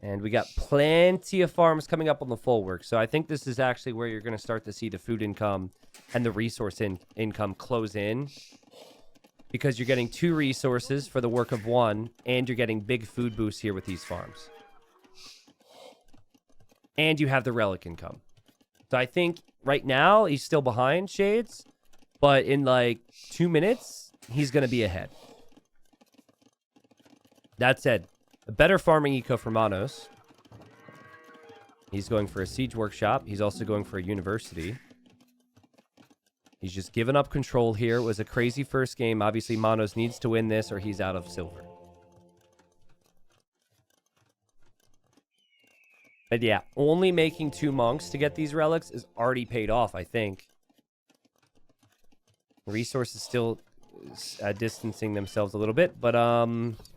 And we got plenty of farms coming up on the full work. So I think this is actually where you're going to start to see the food income and the resource income close in. Because you're getting 2 resources for the work of 1. And you're getting big food boosts here with these farms. And you have the relic income. So I think right now he's still behind Shades, but in like 2 minutes, he's going to be ahead. That said, a better farming eco for Monoz. He's going for a siege workshop. He's also going for a university. He's just given up control here. It was a crazy first game. Obviously, Monoz needs to win this or he's out of silver. But yeah, only making 2 monks to get these relics is already paid off, I think. Resources still distancing themselves a little bit. But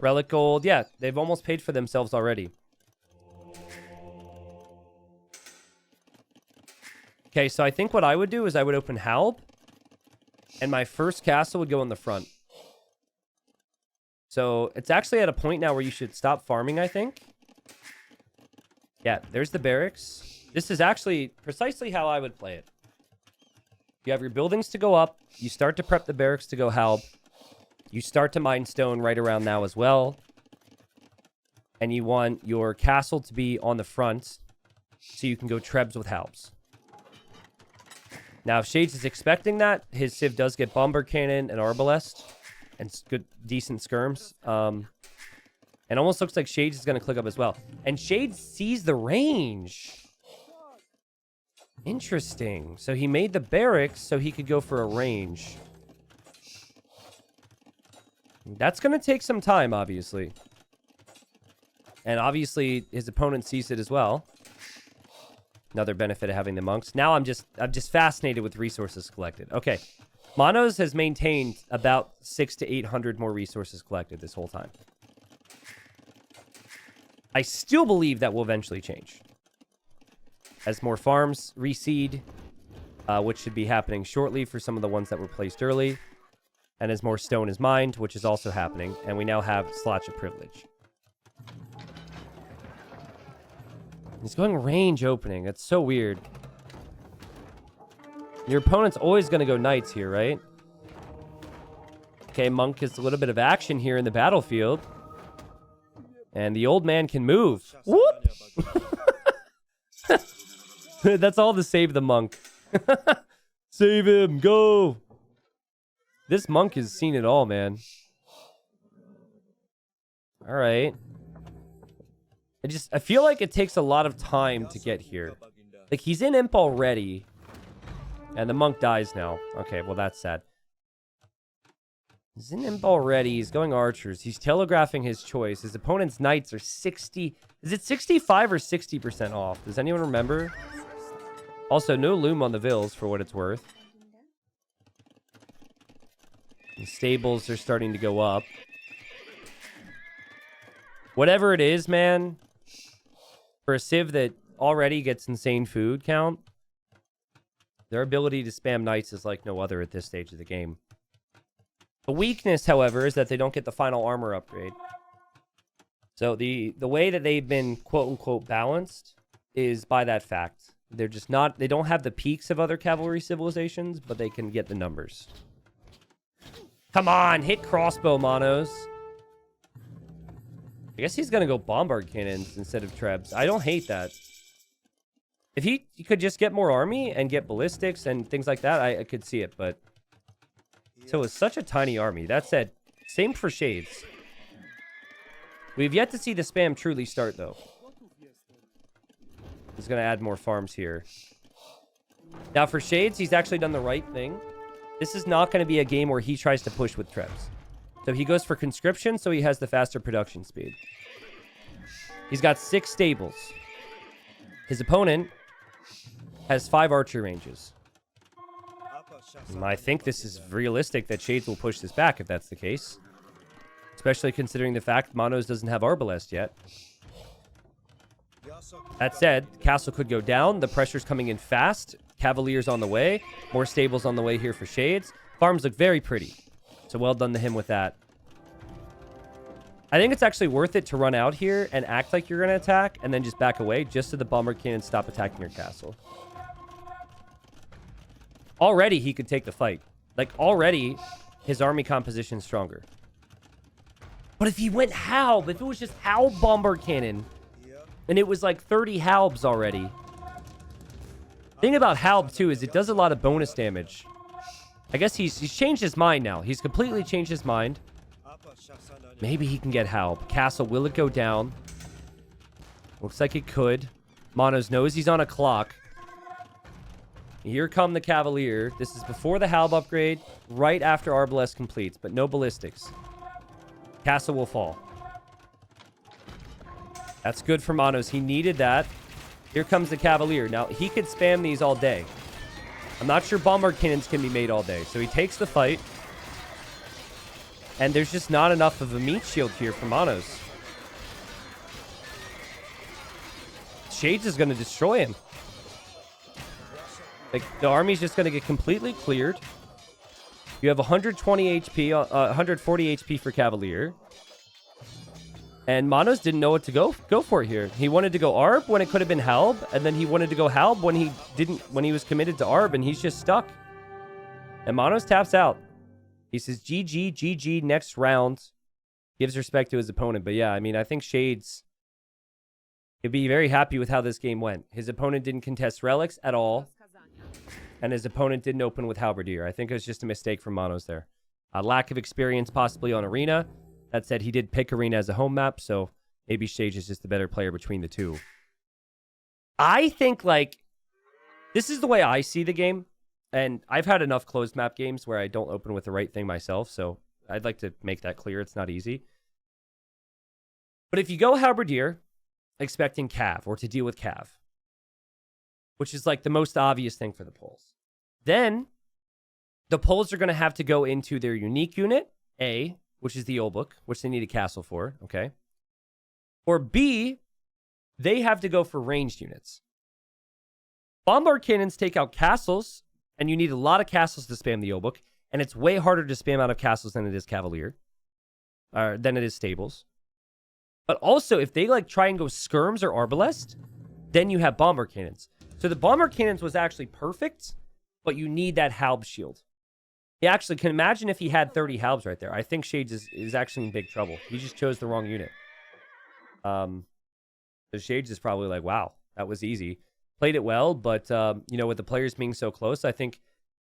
relic gold, yeah, they've almost paid for themselves already. Okay, so I think what I would do is I would open Halb. And my first castle would go in the front. So it's actually at a point now where you should stop farming, I think. Yeah, there's the barracks. This is actually precisely how I would play it. You have your buildings to go up. You start to prep the barracks to go Halb. You start to mine stone right around now as well. And you want your castle to be on the front so you can go Trebs with Halbs. Now, if Shades is expecting that, his Civ does get Bomber Cannon and Arbalest and good, decent skirms. And almost looks like Shades is going to click up as well. And Shades sees the range. Interesting. So he made the barracks so he could go for a range. That's going to take some time, obviously. And obviously, his opponent sees it as well. Another benefit of having the monks. Now I'm just fascinated with resources collected. Okay. Monoz has maintained about 600 to 800 more resources collected this whole time. I still believe that will eventually change. As more farms reseed, which should be happening shortly for some of the ones that were placed early. And as more stone is mined, which is also happening. And we now have Slotch of Privilege. He's going range opening. That's so weird. Your opponent's always going to go knights here, right? Okay, monk gets a little bit of action here in the battlefield. And the old man can move. Whoop! That's all to save the monk. Save him. Go! This monk has seen it all, man. All right. I feel like it takes a lot of time to get here. Like, he's in imp already. And the monk dies now. Okay, well, that's sad. He's in imp already. He's going archers. He's telegraphing his choice. His opponent's knights are 60... Is it 65 or 60% off? Does anyone remember? Also, no loom on the vills, for what it's worth. The stables are starting to go up. Whatever it is, man... For a Civ that already gets insane food count, their ability to spam knights is like no other at this stage of the game. The weakness, however, is that they don't get the final armor upgrade. So the way that they've been quote-unquote balanced is by that fact. They're just not... They don't have the peaks of other cavalry civilizations, but they can get the numbers. Come on, hit crossbow, Monoz. I guess he's going to go bombard cannons instead of trebs. I don't hate that. If he could just get more army and get ballistics and things like that, I could see it, but... So it's such a tiny army. That said, same for Shades. We've yet to see the spam truly start, though. He's going to add more farms here. Now, for Shades, he's actually done the right thing. This is not going to be a game where he tries to push with trebs. So he goes for conscription, so he has the faster production speed. He's got 6 stables. His opponent has 5 archer ranges. I think this is realistic that Shades will push this back if that's the case. Especially considering the fact Monoz doesn't have Arbalest yet. That said, castle could go down. The pressure's coming in fast. Cavaliers on the way. More stables on the way here for Shades. Farms look very pretty. So well done to him with that. I think it's actually worth it to run out here and act like you're going to attack and then just back away just so the bomber cannon stop attacking your castle. Already, he could take the fight. Like, already, his army composition is stronger. But if he went Halb, if it was just Halb bomber cannon, and it was like 30 Halbs already, Thing about Halb, too, is it does a lot of bonus damage. I guess he's changed his mind now. He's completely changed his mind. Maybe he can get Halb. Castle, will it go down? Looks like it could. Monoz knows he's on a clock. Here come the Cavalier. This is before the Halb upgrade, right after Arbalest completes, but no ballistics. Castle will fall. That's good for Monoz. He needed that. Here comes the Cavalier. Now, he could spam these all day. I'm not sure Bombard Cannons can be made all day. So he takes the fight. And there's just not enough of a meat shield here for Monoz. Shades is going to destroy him. Like, the army's just going to get completely cleared. You have 120 HP, 140 HP for Cavalier. And Monoz didn't know what to go for here. He wanted to go Arb when it could have been Halb, and then he wanted to go Halb when he was committed to Arb, and he's just stuck. And Monoz taps out. He says GG, GG, next round. Gives respect to his opponent. But yeah, I mean, I think Shades could be very happy with how this game went. His opponent didn't contest relics at all. And his opponent didn't open with Halberdier. I think it was just a mistake from Monoz there. A lack of experience possibly on Arena. That said, he did pick Arena as a home map, so maybe Shades is just the better player between the two. I think, like, this is the way I see the game. And I've had enough closed map games where I don't open with the right thing myself, so I'd like to make that clear. It's not easy. But if you go Halberdier, expecting Cav, or to deal with Cav, which is like the most obvious thing for the Poles, then the Poles are going to have to go into their unique unit, A, which is the old book, which they need a castle for, okay? Or B, they have to go for ranged units. Bombard cannons take out castles, and you need a lot of castles to spam the old book, and it's way harder to spam out of castles than it is Cavalier, or than it is stables. But also, if they like try and go skirms or arbalest, then you have bombard cannons. So the bombard cannons was actually perfect, but you need that Halb shield. He actually can imagine if he had 30 Halbs right there. I think Shades is actually in big trouble. He just chose the wrong unit. The Shades is probably like, wow, that was easy. Played it well, but you know, with the players being so close, I think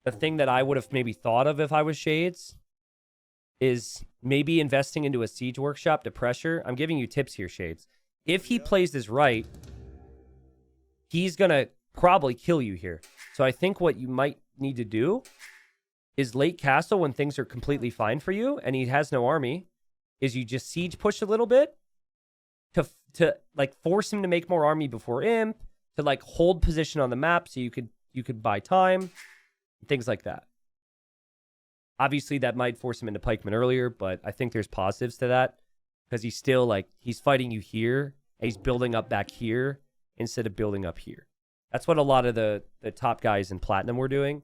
the thing that I would have maybe thought of if I was Shades is maybe investing into a siege workshop to pressure. I'm giving you tips here, Shades. If he plays this right, he's gonna probably kill you here. So I think what you might need to do is late castle when things are completely fine for you and he has no army, is you just siege push a little bit to like force him to make more army before imp, to like hold position on the map so you could buy time, things like that. Obviously that might force him into pikeman earlier, but I think there's positives to that because he's still like, he's fighting you here and he's building up back here instead of building up here. That's what a lot of the top guys in Platinum were doing,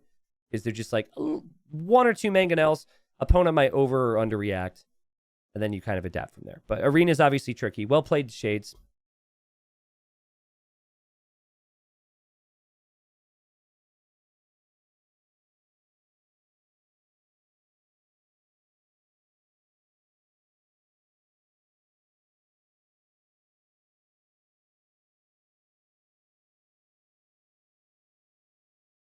is they're just like, oh, one or two mangonels, opponent might over or underreact, and then you kind of adapt from there. But Arena is obviously tricky. Well played, Shades.